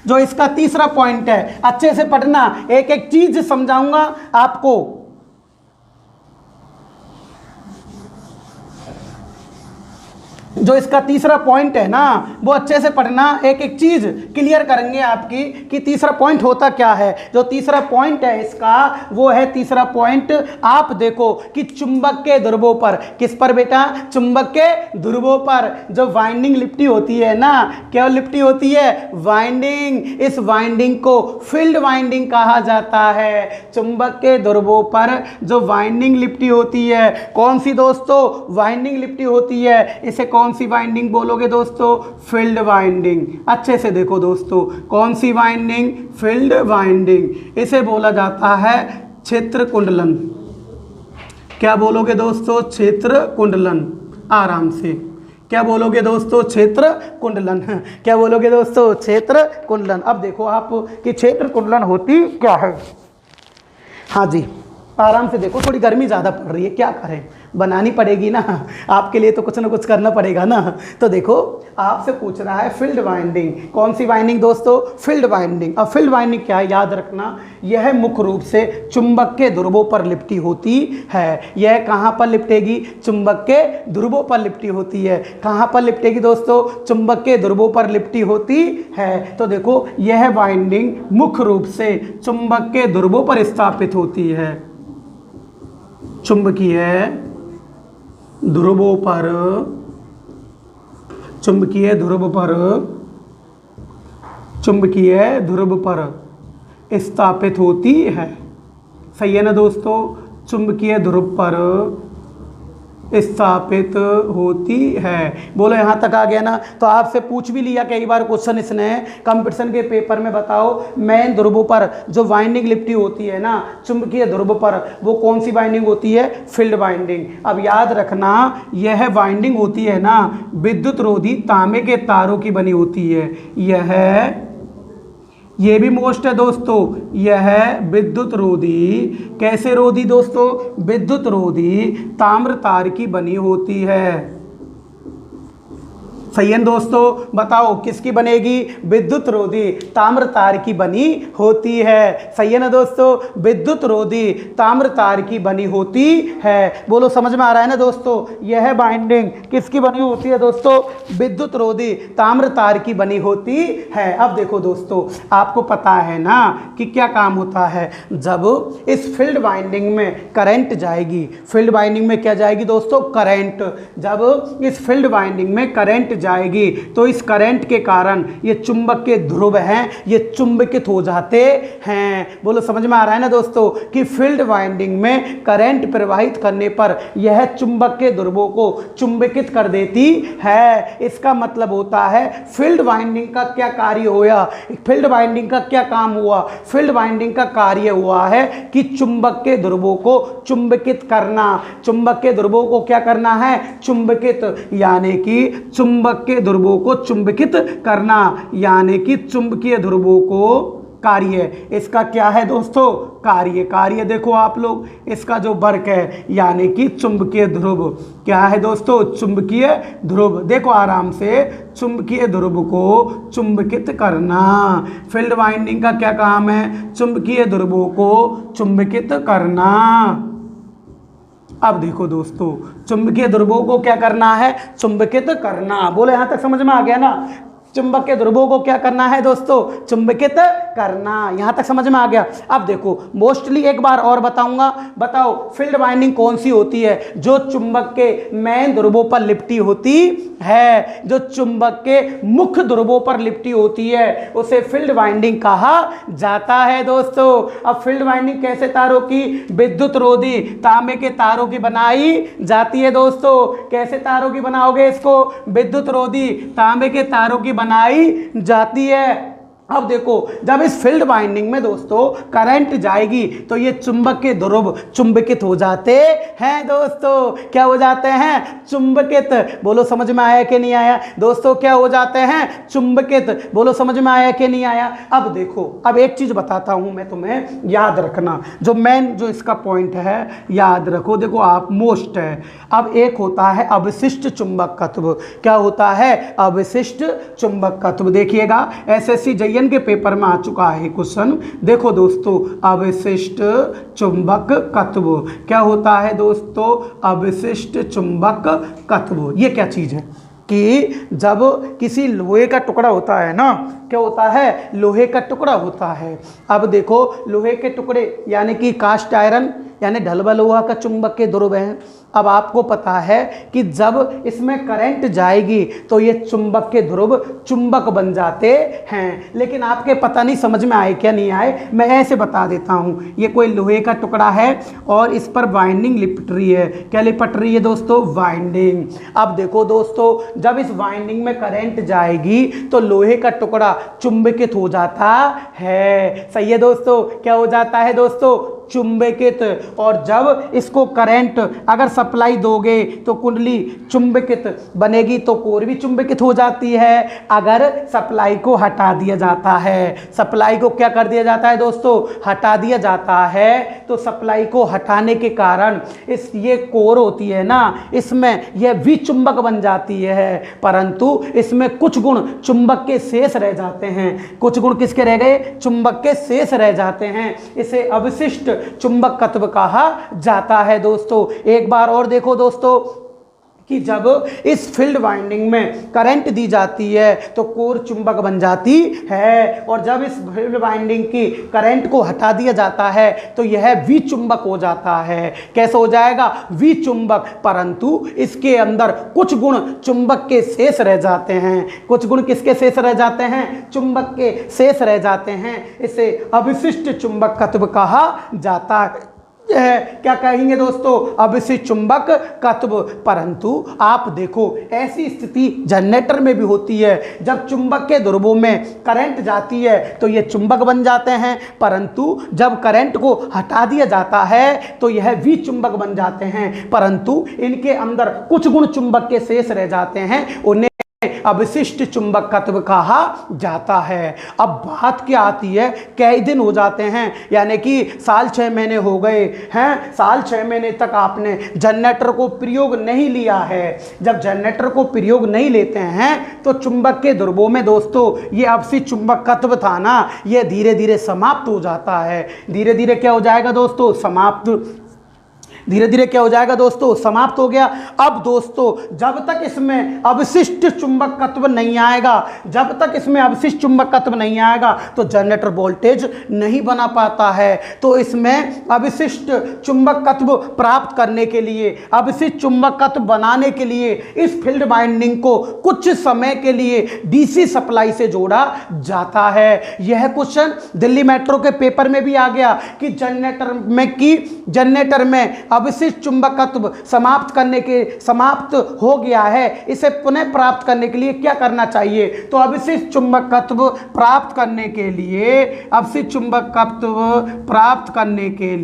जो इसका तीसरा पॉइंट है, अच्छे से पढ़ना, एक एक चीज समझाऊंगा आपको। जो इसका तीसरा पॉइंट है ना, वो अच्छे से पढ़ना, एक एक चीज क्लियर करेंगे आपकी कि तीसरा पॉइंट होता क्या है। जो तीसरा पॉइंट है इसका, वो है तीसरा पॉइंट, आप देखो कि चुंबक के ध्रुवों पर, किस पर बेटा, चुंबक के ध्रुवों पर जो वाइंडिंग लिपटी होती है ना, क्या लिपटी होती है, वाइंडिंग। इस वाइंडिंग को फील्ड वाइंडिंग कहा जाता है। चुंबक के ध्रुवों पर जो वाइंडिंग लिपटी होती है, कौन सी दोस्तों, वाइंडिंग लिपटी होती है, इसे कौन सी वाइंडिंग बोलोगे दोस्तों, फील्ड वाइंडिंग। अच्छे से देखो दोस्तों, कौन सी वाइंडिंग, फील्ड वाइंडिंग। इसे बोला जाता है क्षेत्र कुंडलन। क्या बोलोगे दोस्तों, क्षेत्र कुंडलन। आराम से क्या बोलोगे दोस्तों, क्षेत्र कुंडलन। क्या बोलोगे दोस्तों, क्षेत्र कुंडलन। अब देखो आप कि क्षेत्र कुंडलन होती क्या है। हाँ जी, आराम से देखो, थोड़ी गर्मी ज़्यादा पड़ रही है, क्या करें, बनानी पड़ेगी ना, आपके लिए तो कुछ ना कुछ करना पड़ेगा ना। तो देखो आपसे पूछ रहा है फील्ड वाइंडिंग, कौन सी वाइंडिंग दोस्तों, फील्ड वाइंडिंग। अब फील्ड वाइंडिंग क्या है, याद रखना, यह मुख्य रूप से चुंबक के ध्रुवों पर लिपटी होती है। यह कहाँ पर लिपटेगी, चुंबक के ध्रुवों पर लिपटी होती है। कहाँ पर लिपटेगी दोस्तों, चुंबक के ध्रुवों पर लिपटी होती है। तो देखो यह वाइंडिंग मुख्य रूप से चुंबक के ध्रुवों पर स्थापित होती है। चुंबकीय ध्रुवों पर, चुंबकीय ध्रुव पर, चुंबकीय ध्रुव पर स्थापित होती है। सही है ना दोस्तों, चुंबकीय ध्रुव पर स्थापित होती है। बोलो यहाँ तक आ गया ना। तो आपसे पूछ भी लिया कई बार क्वेश्चन इसने कंपटीशन के पेपर में, बताओ मेन ध्रुवों पर जो वाइंडिंग लिपटी होती है ना, चुंबकीय ध्रुव पर, वो कौन सी वाइंडिंग होती है, फील्ड वाइंडिंग। अब याद रखना, यह वाइंडिंग होती है ना, विद्युत रोधी तांबे के तारों की बनी होती है। ये भी मोस्ट है दोस्तों, यह विद्युत रोधी, कैसे रोधी दोस्तों, विद्युत रोधी ताम्र तार की बनी होती है। सही है दोस्तों, बताओ किसकी बनेगी, विद्युत रोधी ताम्र तार की बनी होती है। सही है ना दोस्तों, विद्युत रोधी ताम्र तार की बनी होती है। बोलो समझ में आ रहा है ना दोस्तों, यह बाइंडिंग किसकी बनी होती है दोस्तों, विद्युत रोधी ताम्र तार की बनी होती है। अब देखो दोस्तों, आपको पता है ना कि क्या काम होता है, जब इस फील्ड वाइंडिंग में करंट जाएगी, फील्ड वाइंडिंग में क्या जाएगी दोस्तों, करंट। जब इस फील्ड वाइंडिंग में करंट जाएगी तो इस करंट के कारण ये चुंबक के ध्रुव हैं, ये चुंबकित हो जाते हैं। बोलो समझ में आ रहा है ना दोस्तों कि फील्ड वाइंडिंग में करंट प्रवाहित करने पर यह चुंबक के ध्रुवों को चुंबकित कर देती है। इसका मतलब होता है फील्ड वाइंडिंग का क्या कार्य हुआ, फील्ड वाइंडिंग का क्या काम हुआ, फील्ड वाइंडिंग का कार्य हुआ है कि चुंबक के ध्रुवों को चुंबकित करना। चुंबक के ध्रुवों को क्या करना है, चुंबकित, यानी कि चुंबक के ध्रुवों को चुंबकित करना, यानी कि चुंबकीय ध्रुवों को कार्य, इसका क्या है दोस्तों, कार्य। कार्य देखो आप लोग, इसका जो वर्क है यानी कि चुंबकीय ध्रुव, क्या है दोस्तों, चुंबकीय ध्रुव। देखो आराम से, चुंबकीय ध्रुव को चुंबकित करना। फील्ड वाइंडिंग का क्या काम है, चुंबकीय ध्रुवों को चुंबकित करना। अब देखो दोस्तों, चुंबकीय ध्रुवों को क्या करना है, चुंबकित करना। बोले यहां तक समझ में आ गया ना। चुंबक के ध्रुवों को क्या करना है दोस्तों, चुंबकित करना। यहां तक समझ में आ गया। अब देखो मोस्टली एक बार और बताऊंगा, बताओ फील्ड वाइंडिंग कौन सी होती है, जो चुंबक के मेन ध्रुवों पर लिपटी होती है, जो चुंबक के मुख्य ध्रुवों पर लिपटी होती है उसे फील्ड वाइंडिंग कहा जाता है दोस्तों। अब फील्ड वाइंडिंग कैसे तारों की, विद्युत रोधी तांबे के तारों की बनाई जाती है दोस्तों। कैसे तारों की बनाओगे इसको, विद्युत रोधी तांबे के तारों की बनाई जाती है। अब देखो जब इस फील्ड वाइंडिंग में दोस्तों करंट जाएगी तो ये चुंबक के ध्रुव चुंबकित हो जाते हैं दोस्तों। क्या हो जाते हैं, चुंबकित। बोलो समझ में आया कि नहीं आया दोस्तों, क्या हो जाते हैं, चुंबकित। बोलो समझ में आया कि नहीं आया। अब देखो अब एक चीज बताता हूं मैं तुम्हें, याद रखना, जो मेन जो इसका पॉइंट है याद रखो। देखो आप मोस्ट है। अब एक होता है अवशिष्ट चुंबकत्व। क्या होता है, अवशिष्ट चुंबकत्व। देखिएगा एसएससी के पेपर में आ चुका है क्वेश्चन। देखो दोस्तों अवशिष्ट चुंबक कत्व क्या होता है दोस्तों, अवशिष्ट चुंबक कत्व। ये क्या चीज है कि जब किसी लोहे का टुकड़ा होता है ना, क्या होता है, लोहे का टुकड़ा होता है। अब देखो लोहे के टुकड़े यानी कि कास्ट आयरन यानी ढलवा लोहा का चुंबक के ध्रुव हैं। अब आपको पता है कि जब इसमें करंट जाएगी तो ये चुंबक के ध्रुव चुंबक बन जाते हैं। लेकिन आपके पता नहीं समझ में आए क्या नहीं आए, मैं ऐसे बता देता हूँ। ये कोई लोहे का टुकड़ा है और इस पर वाइंडिंग लिपट रही है। क्या लिपट रही है दोस्तों, वाइंडिंग। अब देखो दोस्तों जब इस वाइंडिंग में करंट जाएगी तो लोहे का टुकड़ा चुंबकित हो जाता है। सही है दोस्तों, क्या हो जाता है दोस्तों, चुंबकित। और जब इसको करंट अगर सप्लाई दोगे तो कुंडली चुंबकित बनेगी, तो कोर भी चुंबकित हो जाती है। अगर सप्लाई को हटा दिया जाता है, सप्लाई को क्या कर दिया जाता है दोस्तों, हटा दिया जाता है, तो सप्लाई को हटाने के कारण इस ये कोर होती है ना, इसमें यह भी चुंबक बन जाती है, परंतु इसमें कुछ गुण चुंबक के शेष रह जाते हैं। कुछ गुण किसके रह गए, चुंबक के शेष रह जाते हैं। इसे अवशिष्ट चुंबकत्व कहा जाता है दोस्तों। एक बार और देखो दोस्तों कि जब इस फील्ड वाइंडिंग में करंट दी जाती है तो कोर चुंबक बन जाती है, और जब इस फील्ड वाइंडिंग की करंट को हटा दिया जाता है तो यह विचुंबक हो जाता है। कैसे हो जाएगा, विचुंबक, परंतु इसके अंदर कुछ गुण चुंबक के शेष रह जाते हैं। कुछ गुण किसके शेष रह जाते हैं, चुंबक के शेष रह जाते हैं। इसे अवशिष्ट चुंबकत्व कहा जाता है। क्या कहेंगे दोस्तों, अवशिष्ट चुंबक कत्व। परंतु आप देखो ऐसी स्थिति जनरेटर में भी होती है। जब चुंबक के ध्रुवों में करंट जाती है तो ये चुंबक बन जाते हैं, परंतु जब करंट को हटा दिया जाता है तो यह भी चुंबक बन जाते हैं, परंतु इनके अंदर कुछ गुण चुंबक के शेष रह जाते हैं, उन्हें अवशिष्ट चुंबकत्व कहा जाता है। अब बात क्या आती है, कई दिन हो जाते हैं, यानी कि साल 6 महीने हो गए हैं, साल 6 महीने तक आपने जनरेटर को प्रयोग नहीं लिया है। जब जनरेटर को प्रयोग नहीं लेते हैं तो चुंबक के ध्रुवों में दोस्तों ये अवशिष्ट चुंबकत्व था ना, ये धीरे धीरे समाप्त हो जाता है। धीरे धीरे क्या हो जाएगा दोस्तों, समाप्त। धीरे धीरे क्या हो जाएगा दोस्तों, समाप्त हो गया। अब दोस्तों जब तक इसमें अवशिष्ट चुंबकत्व नहीं आएगा, जब तक इसमें अवशिष्ट चुंबकत्व नहीं आएगा तो जनरेटर वोल्टेज नहीं बना पाता है। तो इसमें अवशिष्ट चुंबकत्व प्राप्त करने के लिए, अवशिष्ट चुंबकत्व बनाने के लिए इस फील्ड वाइंडिंग को कुछ समय के लिए डीसी सप्लाई से जोड़ा जाता है। यह क्वेश्चन दिल्ली मेट्रो के पेपर में भी आ गया कि जनरेटर में अवशिष्ट चुंबकत्व समाप्त हो गया है, इसे पुनः प्राप्त करने के लिए क्या करना चाहिए। तो अवशिष्ट चुंबकत्व प्राप्त करने के लिए, अवशिष्ट चुंबकत्व प्राप्त करने के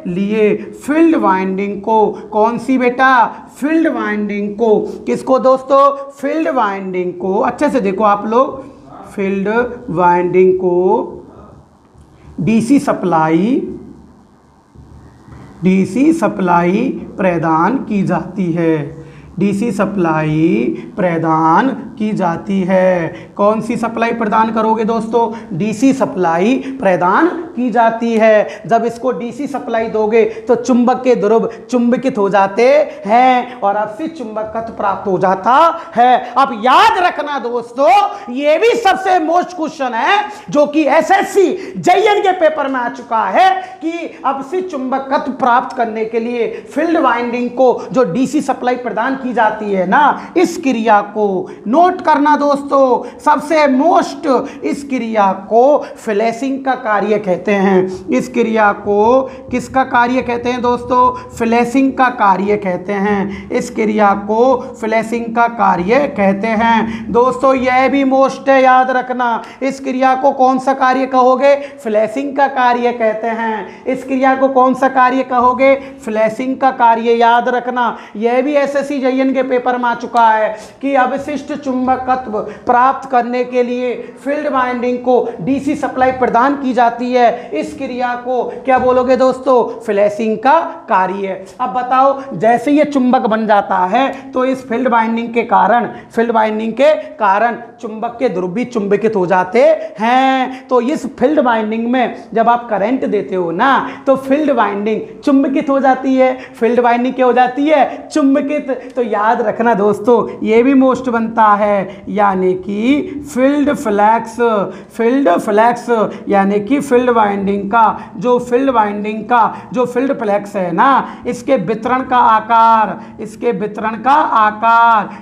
लिए फील्ड वाइंडिंग को, कौन सी बेटा, फील्ड वाइंडिंग को, किसको दोस्तों, फील्ड वाइंडिंग को, अच्छे से देखो आप लोग, फील्ड वाइंडिंग को डीसी सप्लाई प्रदान की जाती है। डीसी सप्लाई प्रदान की जाती है। कौन सी सप्लाई प्रदान करोगे दोस्तों? डीसी सप्लाई प्रदान की जाती है। जब इसको डीसी सप्लाई दोगे तो चुंबक के ध्रुव चुंबकित हो जाते हैं और अवशिष्ट चुंबकत्व प्राप्त हो जाता है। अब याद रखना दोस्तों, यह भी सबसे मोस्ट क्वेश्चन है जो कि एसएससी जेईएन के पेपर में आ चुका है कि अवशिष्ट चुंबकत्व प्राप्त करने के लिए फील्ड वाइंडिंग को जो डीसी सप्लाई प्रदान की जाती है ना, इस क्रिया को नोट करना दोस्तों, सबसे मोस्ट, इस क्रिया को फ्लैशिंग का कार्य कहते हैं। इस क्रिया को किसका कार्य कहते हैं दोस्तों? फ्लैशिंग का कार्य कहते हैं। इस क्रिया को फ्लैशिंग का कार्य कहते हैं दोस्तों। यह भी मोस्ट है, याद रखना। इस क्रिया को कौन सा कार्य कहोगे? फ्लैशिंग का कार्य कहते हैं। इस क्रिया को कौन सा कार्य कहोगे? फ्लैशिंग का कार्य, याद रखना। यह भी एसएससी जेईएन के पेपर में आ चुका है कि अवशिष्ट चुंबकत्व प्राप्त करने के लिए फील्ड वाइंडिंग को डीसी सप्लाई प्रदान की जाती है। इस क्रिया को क्या बोलोगे दोस्तों? फ्लैशिंग का कार्य। अब बताओ, जैसे ये चुंबक बन जाता है तो इस फील्ड वाइंडिंग के कारण चुंबक के ध्रुव भी चुंबकित हो जाते हैं। तो इस फील्ड वाइंडिंग में जब आप करंट देते हो ना, तो फील्ड वाइंडिंग चुंबकित हो जाती है। फील्ड वाइंडिंग क्या हो जाती है? चुंबकित। तो याद रखना दोस्तों, ये भी मोस्ट बनता है, यानी कि फील्ड फ्लैक्स यानी कि फील्ड वाइंडिंग का जो फील्ड फ्लैक्स है ना, इसके वितरण का आकार,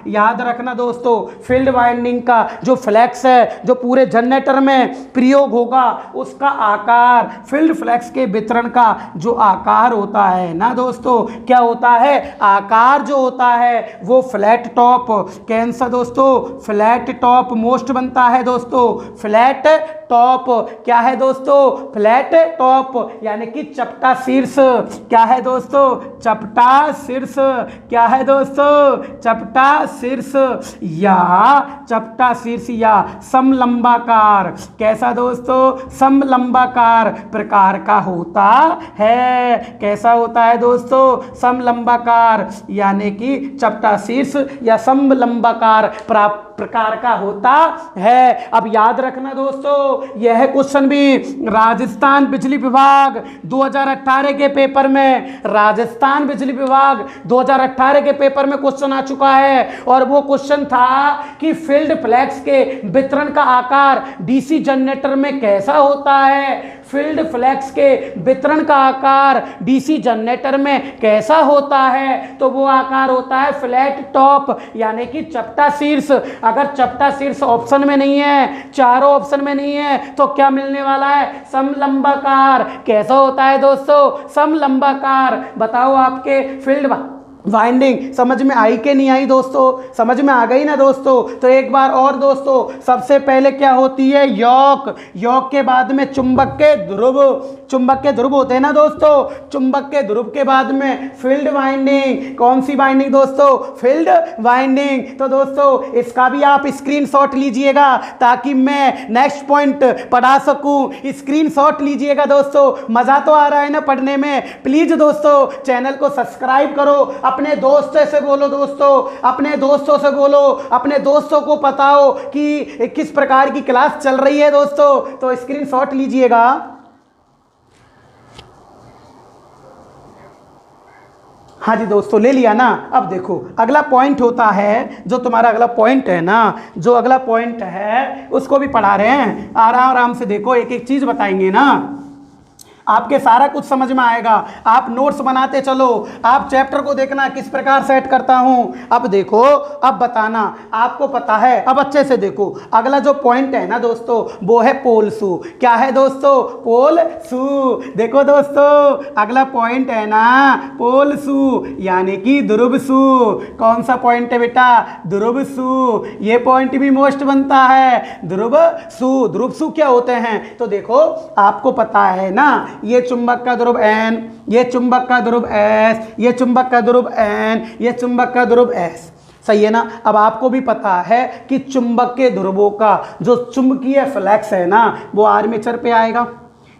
याद रखना दोस्तों। फील्ड वाइंडिंग का जो फ्लैक्स है, जो पूरे जनरेटर में प्रयोग होगा, उसका आकार, फील्ड फ्लैक्स के वितरण का जो आकार होता है ना दोस्तों, क्या होता है? आकार जो होता है वो फ्लैट टॉप, कैंसर दोस्तों, फ्लैट टॉप मोस्ट बनता है दोस्तों। फ्लैट टॉप क्या है दोस्तों? फ्लैट टॉप यानी कि चपटा शीर्ष। क्या है दोस्तों? चपटा शीर्ष। क्या है दोस्तों? चपटा शीर्ष या समलंबाकार। कैसा दोस्तों? समलंबाकार प्रकार का होता है। कैसा होता है दोस्तों? समलंबाकार यानी कि चपटा शीर्ष या समलंबाकार प्रकार का होता है। अब याद रखना दोस्तों, यह क्वेश्चन भी राजस्थान बिजली विभाग 2018 के पेपर में, क्वेश्चन आ चुका है। और वो क्वेश्चन था कि फील्ड फ्लैक्स के वितरण का आकार डीसी जनरेटर में कैसा होता है? फील्ड फ्लैक्स के वितरण का आकार डीसी जनरेटर में कैसा होता है? तो वो आकार होता है फ्लैट टॉप यानी कि चपटा शीर्ष। अगर चपटा शीर्ष ऑप्शन में नहीं है, चारों ऑप्शन में नहीं है, तो क्या मिलने वाला है? समलंबाकार। कैसा होता है दोस्तों? समलंबाकार। बताओ, आपके फील्ड वाइंडिंग समझ में आई कि नहीं आई दोस्तों? समझ में आ गई ना दोस्तों? तो एक बार और दोस्तों, सबसे पहले क्या होती है? यॉक के बाद में चुंबक के ध्रुव होते हैं ना दोस्तों। चुंबक के ध्रुव के बाद में फील्ड वाइंडिंग। कौन सी वाइंडिंग दोस्तों? Field winding. तो दोस्तों, इसका भी आप स्क्रीनशॉट लीजिएगा ताकि मैं नेक्स्ट पॉइंट पढ़ा सकूं। स्क्रीनशॉट लीजिएगा दोस्तों। मजा तो आ रहा है ना पढ़ने में? प्लीज दोस्तों, चैनल को सब्सक्राइब करो, अपने दोस्तों से बोलो दोस्तों, अपने दोस्तों को बताओ कि किस प्रकार की क्लास चल रही है दोस्तों। तो स्क्रीनशॉट लीजिएगा। हाँ जी दोस्तों, ले लिया ना। अब देखो, अगला पॉइंट होता है, जो तुम्हारा अगला पॉइंट है ना, उसको भी पढ़ा रहे हैं। आराम से देखो, एक एक चीज बताएंगे ना, आपके सारा कुछ समझ में आएगा। आप नोट्स बनाते चलो, आप चैप्टर को देखना किस प्रकार सेट करता हूं। अब देखो, अब बताना, आपको पता है। अब अच्छे से देखो, अगला जो पॉइंट है ना दोस्तों, वो है पोल शू। क्या है दोस्तों? पोल शू। देखो दोस्तों, अगला पॉइंट है ना पोल शू यानी कि ध्रुव शू। कौन सा पॉइंट है बेटा? ध्रुव शू। ये पॉइंट भी मोस्ट बनता है, ध्रुव शू क्या होते हैं? तो देखो, आपको पता है ना, ये चुंबक का ध्रुव N, ये चुंबक का ध्रुव S, ये चुंबक का ध्रुव N, ये चुंबक का ध्रुव S। सही है ना? अब आपको भी पता है कि चुंबक के ध्रुवों का जो चुंबकीय फ्लक्स है ना, वो आर्मेचर पे आएगा।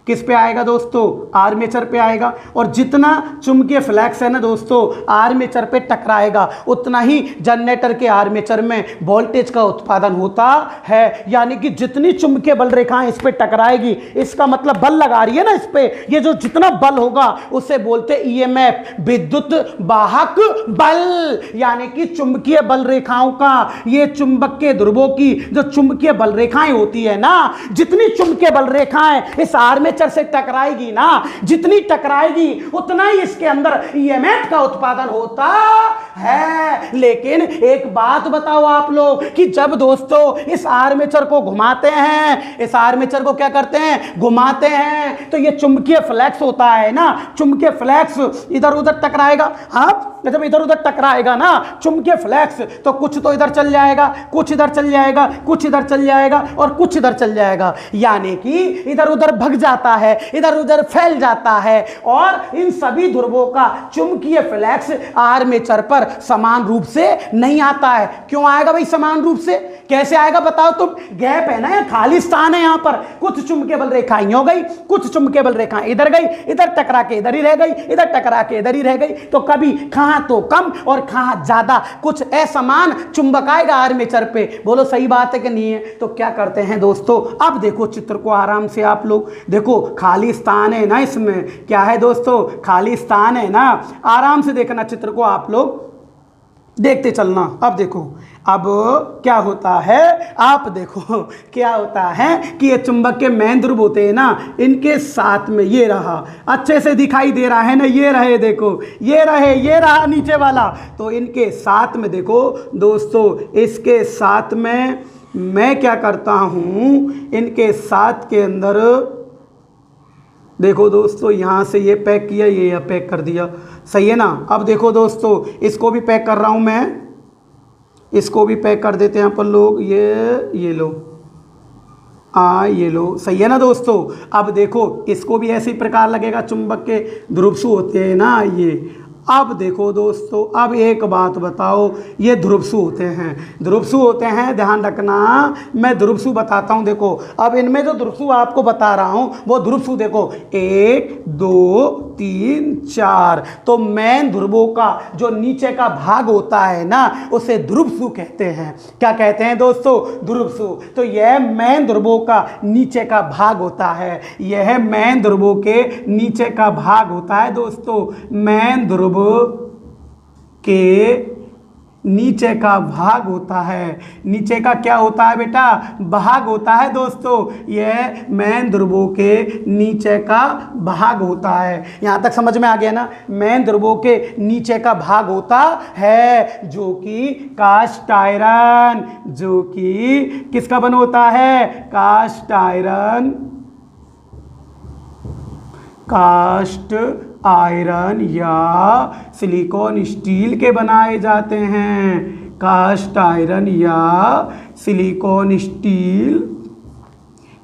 किस पे आएगा दोस्तों, आर्मेचर पे आएगा। और जितना चुंबकीय फ्लक्स है ना दोस्तों आर्मेचर पे टकराएगा उतना ही जनरेटर के आर्मेचर में वोल्टेज का उत्पादन होता है। यानी कि जितनी चुंबकीय बल रेखाएं इस पे टकराएगी, इसका मतलब बल लगा रही है ना इस पे, ये जो जितना बल होगा उसे बोलते ईएमएफ, विद्युत वाहक बल। यानी कि चुंबकीय बल रेखाओं का, ये चुंबक के ध्रुवों की जो चुंबकीय बल रेखाएं होती है ना, जितनी चुंबकीय बल रेखाएं इस आर्मेचर से टकराएगी ना, जितनी टकराएगी उतना ही इसके अंदर ईएमएफ का उत्पादन होता है। लेकिन एक बात बताओ आप लोग कि जब दोस्तों इस आर्मेचर को घुमाते हैं, इस आर्मेचर को क्या करते हैं, घुमाते हैं, तो ये चुंबकीय फ्लक्स होता है ना, चुंबकीय फ्लक्स इधर उधर टकराएगा। हाँ, जब इधर उधर टकराएगा ना चुंबकीय फ्लक्स, तो कुछ तो इधर चल जाएगा, कुछ इधर चल जाएगा, कुछ इधर चल जाएगा और कुछ इधर चल जाएगा। यानी कि इधर उधर भग जाता है, इधर उधर फैल जाता है। और इन सभी ध्रुवों का चुंबकीय फ्लक्स आर्मेचर पर समान रूप से नहीं आता है। क्यों आएगा भाई समान रूप से, कैसे आएगा बताओ तुम। गैप है ना, खाली स्थान है यहाँ पर, कुछ चुंबकीय बल रेखाएं हो गई, कुछ चुंबकीय बल रेखाएं इधर गई, इधर टकरा के इधर ही रह गई, इधर टकरा के इधर ही रह गई। तो कभी कहां तो कम और कहां ज्यादा कुछ असमान चुंबक आएगा आर्मेचर पे। बोलो सही बात है कि नहीं है। तो क्या करते हैं दोस्तों, अब देखो चित्र को आराम से आप लोग देखो, खाली स्थान है ना, इसमें क्या है दोस्तों, खाली स्थान है ना। आराम से देखना चित्र को आप लोग, देखते चलना। अब देखो अब क्या होता है, आप देखो क्या होता है कि ये चुंबक के मेन ध्रुव होते हैं ना, इनके साथ में ये रहा, अच्छे से दिखाई दे रहा है ना, ये रहे देखो, ये रहे, ये रहा नीचे वाला। तो इनके साथ में देखो दोस्तों, इसके साथ में मैं क्या करता हूं, इनके साथ के अंदर देखो दोस्तों, यहाँ से ये पैक किया, ये पैक कर दिया, सही है ना। अब देखो दोस्तों, इसको भी पैक कर रहा हूँ मैं, इसको भी पैक कर देते हैं यहाँ पर लोग, ये लो, ये लो, सही है ना दोस्तों। अब देखो इसको भी ऐसे ही प्रकार लगेगा, चुंबक के ध्रुवसु होते हैं ना ये। अब देखो दोस्तों, अब एक बात बताओ, ये ध्रुवसु होते हैं, ध्रुवसु होते हैं, ध्यान रखना, मैं ध्रुवसु बताता हूं। देखो अब इनमें जो ध्रुवसु आपको बता रहा हूं वो ध्रुवसु देखो 1 2 3 4। तो मेन ध्रुवों का जो नीचे का भाग होता है ना उसे ध्रुवसु कहते हैं। क्या कहते हैं दोस्तों, ध्रुवसु। तो यह मेन ध्रुवों का नीचे का भाग होता है, यह मेन ध्रुवों के नीचे का भाग होता है दोस्तों। मेन ध्रुव के नीचे का भाग होता है, नीचे का क्या होता है बेटा, भाग होता है दोस्तों। यह मेन ध्रुवों के नीचे का भाग होता है। यहाँ तक समझ में आ गया ना, मेन ध्रुवों के नीचे का भाग होता है जो कि कास्ट आयरन, जो कि किसका बन होता है, कास्ट आयरन, कास्ट आयरन या सिलिकॉन स्टील के बनाए जाते हैं, कास्ट आयरन या सिलिकॉन स्टील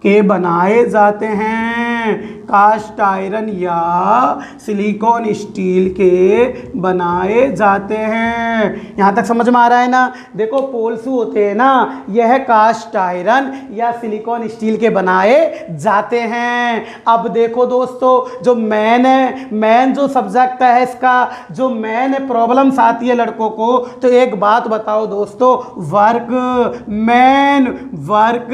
के बनाए जाते हैं, कास्ट आयरन या सिलिकॉन स्टील के बनाए जाते हैं। यहाँ तक समझ में आ रहा है ना। देखो पोल्सू होते हैं ना, यह कास्ट आयरन या सिलिकॉन स्टील के बनाए जाते हैं। अब देखो दोस्तों, जो मेन है, मेन जो सब्जेक्ट है इसका, जो मेन प्रॉब्लम्स आती है लड़कों को, तो एक बात बताओ दोस्तों, वर्क, मेन वर्क,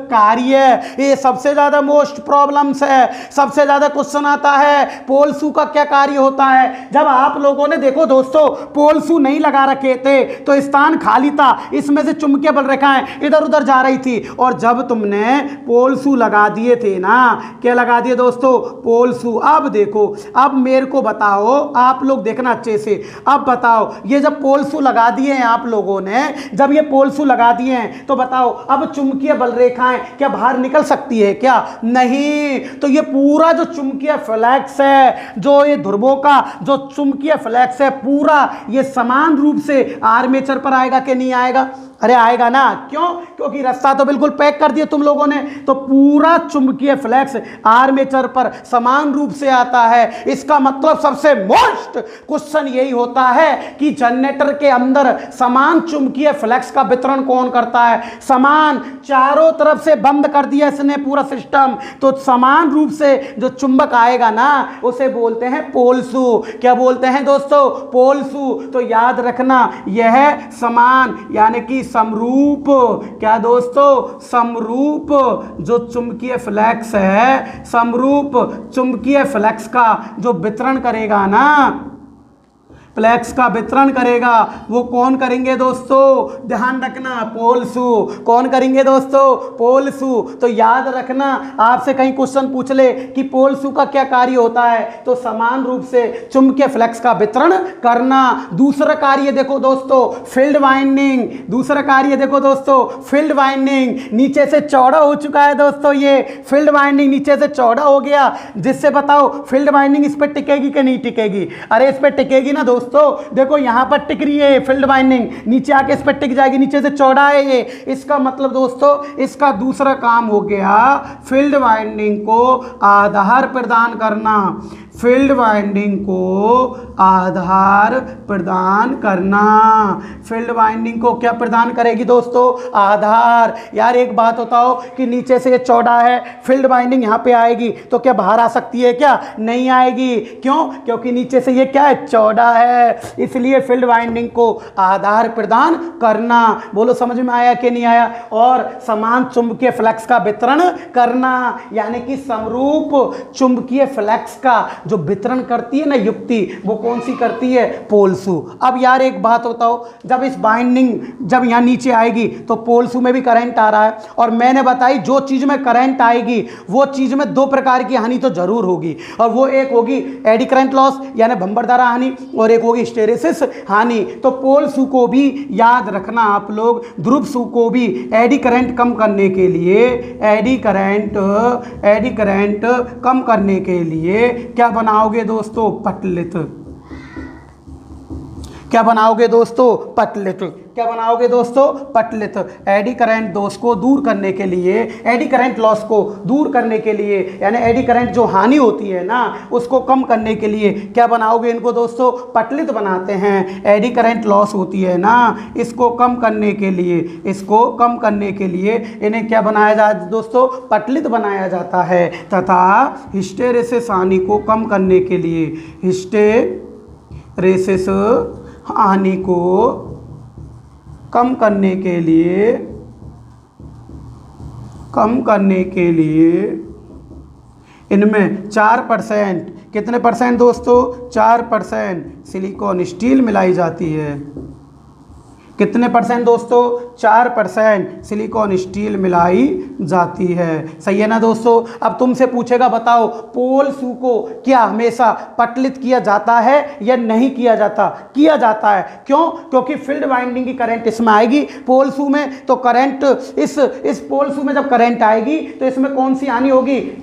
कार्य, ये सबसे ज्यादा मोस्ट प्रॉब्लम्स है, सबसे ज्यादा क्वेश्चन आता है। पोल्सू का क्या कार्य होता है। जब आप लोगों ने देखो दोस्तों पोल्सू नहीं लगा रखे थे तो स्थान खाली था, इसमें से चुंबकीय बल रेखाएं इधर उधर जा रही थी, और जब तुमने पोल्सू लगा दिए थे ना, क्या लगा दिए दोस्तों, पोल्सू। अब देखो, अब मेरे को बताओ, आप लोग देखना अच्छे से, अब बताओ, ये जब पोल्सू लगा दिए हैं आप लोगों ने, जब ये पोल्सू लगा दिए हैं तो बताओ अब चुंबकीय बल रेखाएं क्या बाहर निकल सकती है क्या, नहीं। तो ये पूरा जो चुंबकीय फ्लक्स है, जो ये ध्रुवों का जो चुंबकीय फ्लक्स है पूरा, ये समान रूप से आर्मेचर पर आएगा कि नहीं आएगा। अरे आएगा ना, क्यों? क्योंकि रास्ता तो बिल्कुल पैक कर दिया तुम लोगों ने। तो पूरा चुंबकीय फ्लक्स आर्मेचर पर समान रूप से आता है। इसका मतलब सबसे मोस्ट क्वेश्चन यही होता है कि जनरेटर के अंदर समान चुंबकीय फ्लक्स का वितरण कौन करता है? समान, चारों तरफ से बंद कर दिया इसने पूरा सिस्टम, तो समान रूप से जो चुंबक आएगा ना उसे बोलते हैं पोलसू। क्या बोलते हैं दोस्तों? पोलसू। तो याद रखना यह समान यानी कि समरूप, क्या दोस्तों? समरूप जो चुंबकीय फ्लक्स है, समरूप चुंबकीय फ्लक्स का जो वितरण करेगा ना, फ्लक्स का वितरण करेगा, वो कौन करेंगे दोस्तों? ध्यान रखना, पोलसू। कौन करेंगे दोस्तों? पोलसू। तो याद रखना, आपसे कहीं क्वेश्चन पूछ ले कि पोलसू का क्या कार्य होता है, तो समान रूप से चुंबकीय फ्लक्स का वितरण करना। दूसरा कार्य देखो दोस्तों, फील्ड वाइंडिंग। दूसरा कार्य देखो दोस्तों, फील्ड वाइंडिंग। नीचे से चौड़ा हो चुका है दोस्तों, ये फील्ड वाइंडिंग नीचे से चौड़ा हो गया, जिससे बताओ फील्ड वाइंडिंग इस पर टिकेगी कि नहीं टिकेगी? अरे इस पर टिकेगी ना दोस्तों। देखो यहां पर टिक रही है फील्ड वाइंडिंग, नीचे आके इस पर टिक जाएगी, नीचे से चौड़ा है ये। इसका मतलब दोस्तों इसका दूसरा काम हो गया फील्ड वाइंडिंग को आधार प्रदान करना। फील्ड वाइंडिंग को आधार प्रदान करना। फील्ड वाइंडिंग को क्या प्रदान करेगी दोस्तों? आधार। यार एक बात बताओ कि नीचे से ये चौड़ा है, फील्ड वाइंडिंग यहाँ पे आएगी तो क्या बाहर आ सकती है? क्या नहीं आएगी। क्यों? क्योंकि नीचे से ये क्या है? चौड़ा है। इसलिए फील्ड वाइंडिंग को आधार प्रदान करना। बोलो समझ में आया कि नहीं आया? और समान चुंबकीय फ्लक्स का वितरण करना, यानी कि समरूप चुंबकीय फ्लक्स का जो वितरण करती है ना युक्ति, वो कौन सी करती है? पोलसू। अब यार एक बात बताओ, जब इस बाइंडिंग जब यहाँ नीचे आएगी तो पोलसू में भी करंट आ रहा है, और मैंने बताई जो चीज़ में करंट आएगी वो चीज़ में दो प्रकार की हानि तो जरूर होगी, और वो एक होगी एडी करंट लॉस यानी भंबरधारा हानि, और एक होगी हिस्टैरिसीस हानि। तो पोलसू को भी याद रखना आप लोग, ध्रुवसू को भी एडी करंट कम करने के लिए, एडी करंट कम करने के लिए क्या बनाओगे दोस्तों? पटलित। क्या बनाओगे दोस्तों? पटलित। क्या बनाओगे दोस्तों? पटलित। एडी करंट दोष को दूर करने के लिए, एडी करंट लॉस को दूर करने के लिए, यानी एडी करंट जो हानि होती है ना उसको कम करने के लिए क्या बनाओगे इनको दोस्तों? पटलित बनाते हैं। एडी करंट लॉस होती है ना, इसको कम करने के लिए, इसको कम करने के लिए इन्हें क्या बनाया जाता दोस्तों? पटलित बनाया जाता है। तथा हिस्टैरिसीस हानि को कम करने के लिए, हिस्टैरिसीस हानि को कम करने के लिए इनमें 4%, कितने परसेंट दोस्तों? 4% सिलिकॉन स्टील मिलाई जाती है। कितने परसेंट दोस्तों? 4% सिलिकॉन स्टील मिलाई जाती है। सही है ना दोस्तों? अब तुमसे पूछेगा बताओ पोलसू को क्या हमेशा पटलित किया जाता है या नहीं किया जाता? किया जाता है। क्यों? क्योंकि फील्ड वाइंडिंग की करंट इसमें आएगी पोलसू में, तो करंट इस पोलसू में जब करंट आएगी तो इसमें कौन सी हानि होगी?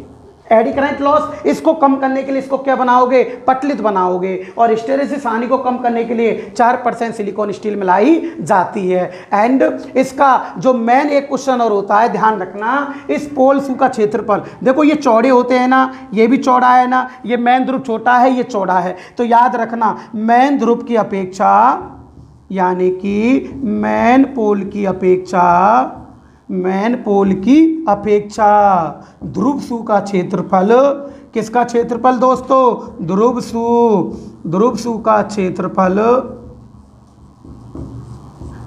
Eddy current loss. इसको कम करने के लिए इसको क्या बनाओगे? पटलित बनाओगे। और हिस्टैरिसीस हानि को कम करने के लिए 4% सिलिकॉन स्टील मिलाई जाती है। एंड इसका जो मेन एक क्वेश्चन और होता है, ध्यान रखना, इस पोलसू का क्षेत्रफल देखो, ये चौड़े होते हैं ना, ये भी चौड़ा है ना, ये मेन ध्रुव छोटा है, ये चौड़ा है। तो याद रखना मेन ध्रुव की अपेक्षा, यानी कि मेन पोल की अपेक्षा ध्रुवसू का क्षेत्रफल, किसका क्षेत्रफल दोस्तों? ध्रुवसू का क्षेत्रफल,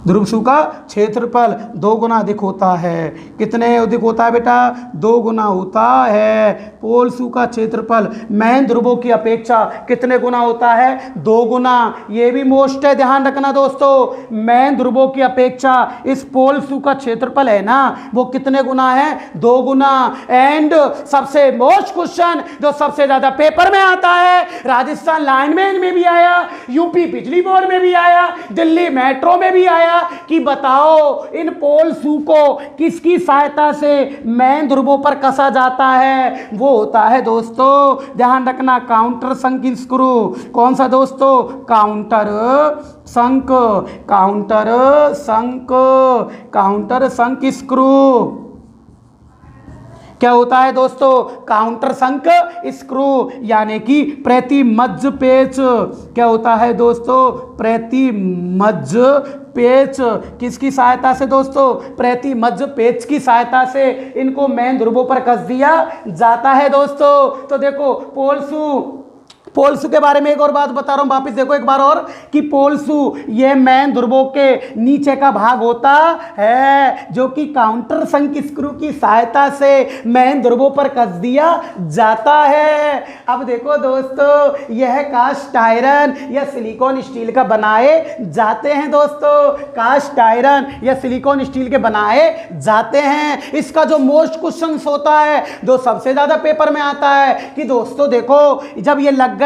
ध्रुवसू का क्षेत्रफल 2 गुना अधिक होता है। कितने अधिक होता है बेटा? 2 गुना होता है। पोलसू का क्षेत्रफल मेन ध्रुवों की अपेक्षा कितने गुना होता है? 2 गुना। ये भी मोस्ट है, ध्यान रखना दोस्तों। मेन ध्रुवों की अपेक्षा इस पोलसू का क्षेत्रफल है ना, वो कितने गुना है? 2 गुना। एंड सबसे मोस्ट क्वेश्चन जो सबसे ज्यादा पेपर में आता है, राजस्थान लाइनमैन में भी आया, यूपी बिजली बोर्ड में भी आया, दिल्ली मेट्रो में भी आया, गया कि बताओ इन पोल शू को किसकी सहायता से मेन ध्रुवों पर कसा जाता है। वो होता है दोस्तों, ध्यान रखना, काउंटर संक स्क्रू। कौन सा दोस्तों? काउंटर संक, काउंटर संक, काउंटर संक स्क्रू। क्या होता है दोस्तों? काउंटर संक स्क्रू, यानी कि प्रति मध्य पेच। क्या होता है दोस्तों? प्रति मध्य पेच। किसकी सहायता से दोस्तों? प्रति मध्य पेच की सहायता से इनको मेन ध्रुवों पर कस दिया जाता है दोस्तों। तो देखो पोल शू, पोल शू के बारे में एक और बात बता रहा हूं, वापस देखो एक बार और, कि पोल शू ये मेन ध्रुवों के नीचे का भाग होता है जो कि काउंटर संक स्क्रू की सहायता से मेन ध्रुवों पर कस दिया जाता है। अब देखो दोस्तों, यह कास्ट आयरन या सिलिकॉन स्टील का बनाए जाते हैं दोस्तों, कास्ट आयरन या सिलिकॉन स्टील के बनाए जाते हैं। इसका जो मोस्ट क्वेश्चन होता है, जो सबसे ज्यादा पेपर में आता है, कि दोस्तों देखो जब ये लग गए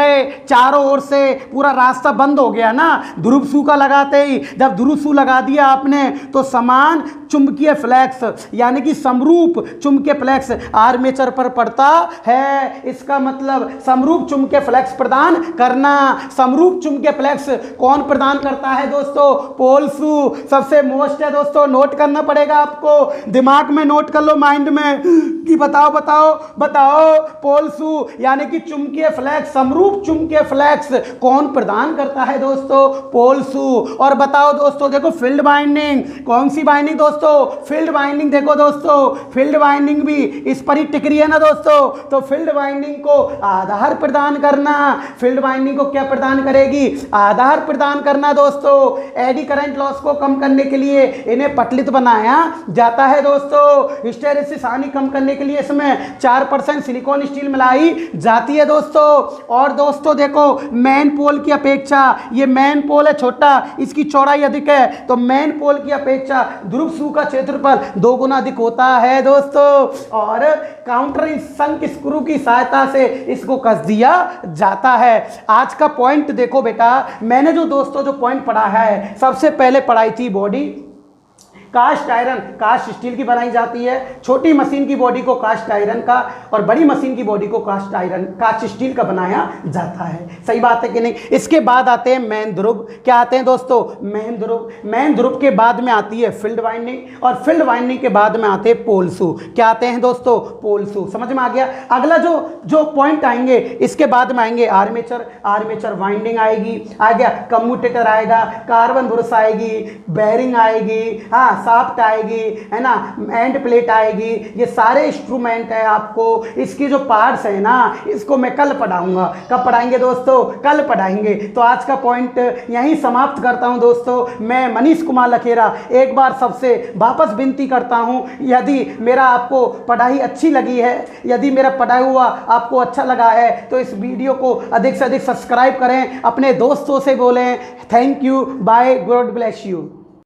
चारों ओर से पूरा रास्ता बंद हो गया ना, ध्रुव शू का लगाते ही, जब ध्रुव शू लगा दिया आपने तो समान चुंबकीय फ्लैक्स यानी कि समरूप चुंबकीय फ्लैक्स आर्मेचर पर पड़ता है। इसका मतलब समरूप चुंबकीय फ्लैक्स प्रदान करना। समरूप चुंबकीय फ्लैक्स कौन प्रदान करता है दोस्तों? पोल शू सबसे मोस्ट है दोस्तों, नोट करना पड़ेगा आपको, दिमाग में नोट कर लो, माइंड में, कि बताओ बताओ बताओ, पोल शू यानी कि चुंबकीय फ्लैक्स, समरूप चुंबकीय फ्लैक्स कौन प्रदान करता है दोस्तों? पोल शू। और बताओ दोस्तों, देखो फील्ड बाइंडिंग, कौन सी बाइंडिंग दोस्तों? Field binding. देखो दोस्तों, फील्ड बाइंडिंग भी इस पर ही टिक रही है ना दोस्तों, तो फील्ड बाइंडिंग को आधार प्रदान करना। फील्ड बाइंडिंग को क्या प्रदान करेगी? आधार प्रदान करना दोस्तों। एडी करंट लॉस को कम करने के लिए इन्हें पटलित बनाया जाता है दोस्तों। हिस्टेरेसिस हानि कम करने के लिए इसमें 4% सिलिकॉन स्टील मिलाई जाती है दोस्तों। और दोस्तों देखो, मेन पोल की अपेक्षा, ये मेन पोल है छोटा, इसकी चौड़ाई अधिक है, तो मेन पोल की अपेक्षा ध्रुव शू का क्षेत्रफल 2 गुना अधिक होता है दोस्तों। और काउंटर संक स्क्रू की सहायता से इसको कस दिया जाता है। आज का पॉइंट देखो बेटा, मैंने जो दोस्तों जो पॉइंट पढ़ा है, सबसे पहले पढ़ाई थी body cast iron, cast steel की बनाई जाती है। छोटी मशीन की बॉडी को कास्ट आयरन का और बड़ी मशीन की बॉडी को कास्ट आयरन, कास्ट स्टील का बनाया जाता है। सही बात है कि नहीं? इसके बाद आते हैं मेन ध्रुव। क्या आते हैं दोस्तों? मेन ध्रुव। मेन ध्रुव के बाद में आती है फील्ड वाइंडिंग, और फील्ड वाइंडिंग के बाद में आते हैं पोल शू। क्या आते हैं दोस्तों? पोल शू। समझ में आ गया? अगला जो पॉइंट आएंगे, इसके बाद में आएंगे आर्मेचर, आर्मेचर वाइंडिंग आएगी, आ गया कम्यूटेटर आएगा, कार्बन ब्रश आएगी, बेयरिंग आएगी, हाँ शाफ्ट आएगी, है ना, एंड प्लेट आएगी। ये सारे इंस्ट्रूमेंट है। आपको इसकी जो पार्ट्स है ना, इसको मैं कल पढ़ाऊंगा। कब पढ़ाएंगे दोस्तों? कल पढ़ाएंगे। तो आज का पॉइंट यहीं समाप्त करता हूं दोस्तों। मैं मनीष कुमार लखेरा एक बार सबसे वापस विनती करता हूं, यदि मेरा आपको पढ़ाई अच्छी लगी है, यदि मेरा पढ़ाई हुआ आपको अच्छा लगा है, तो इस वीडियो को अधिक से अधिक सब्सक्राइब करें, अपने दोस्तों से बोलें। Thank you, bye, god bless you.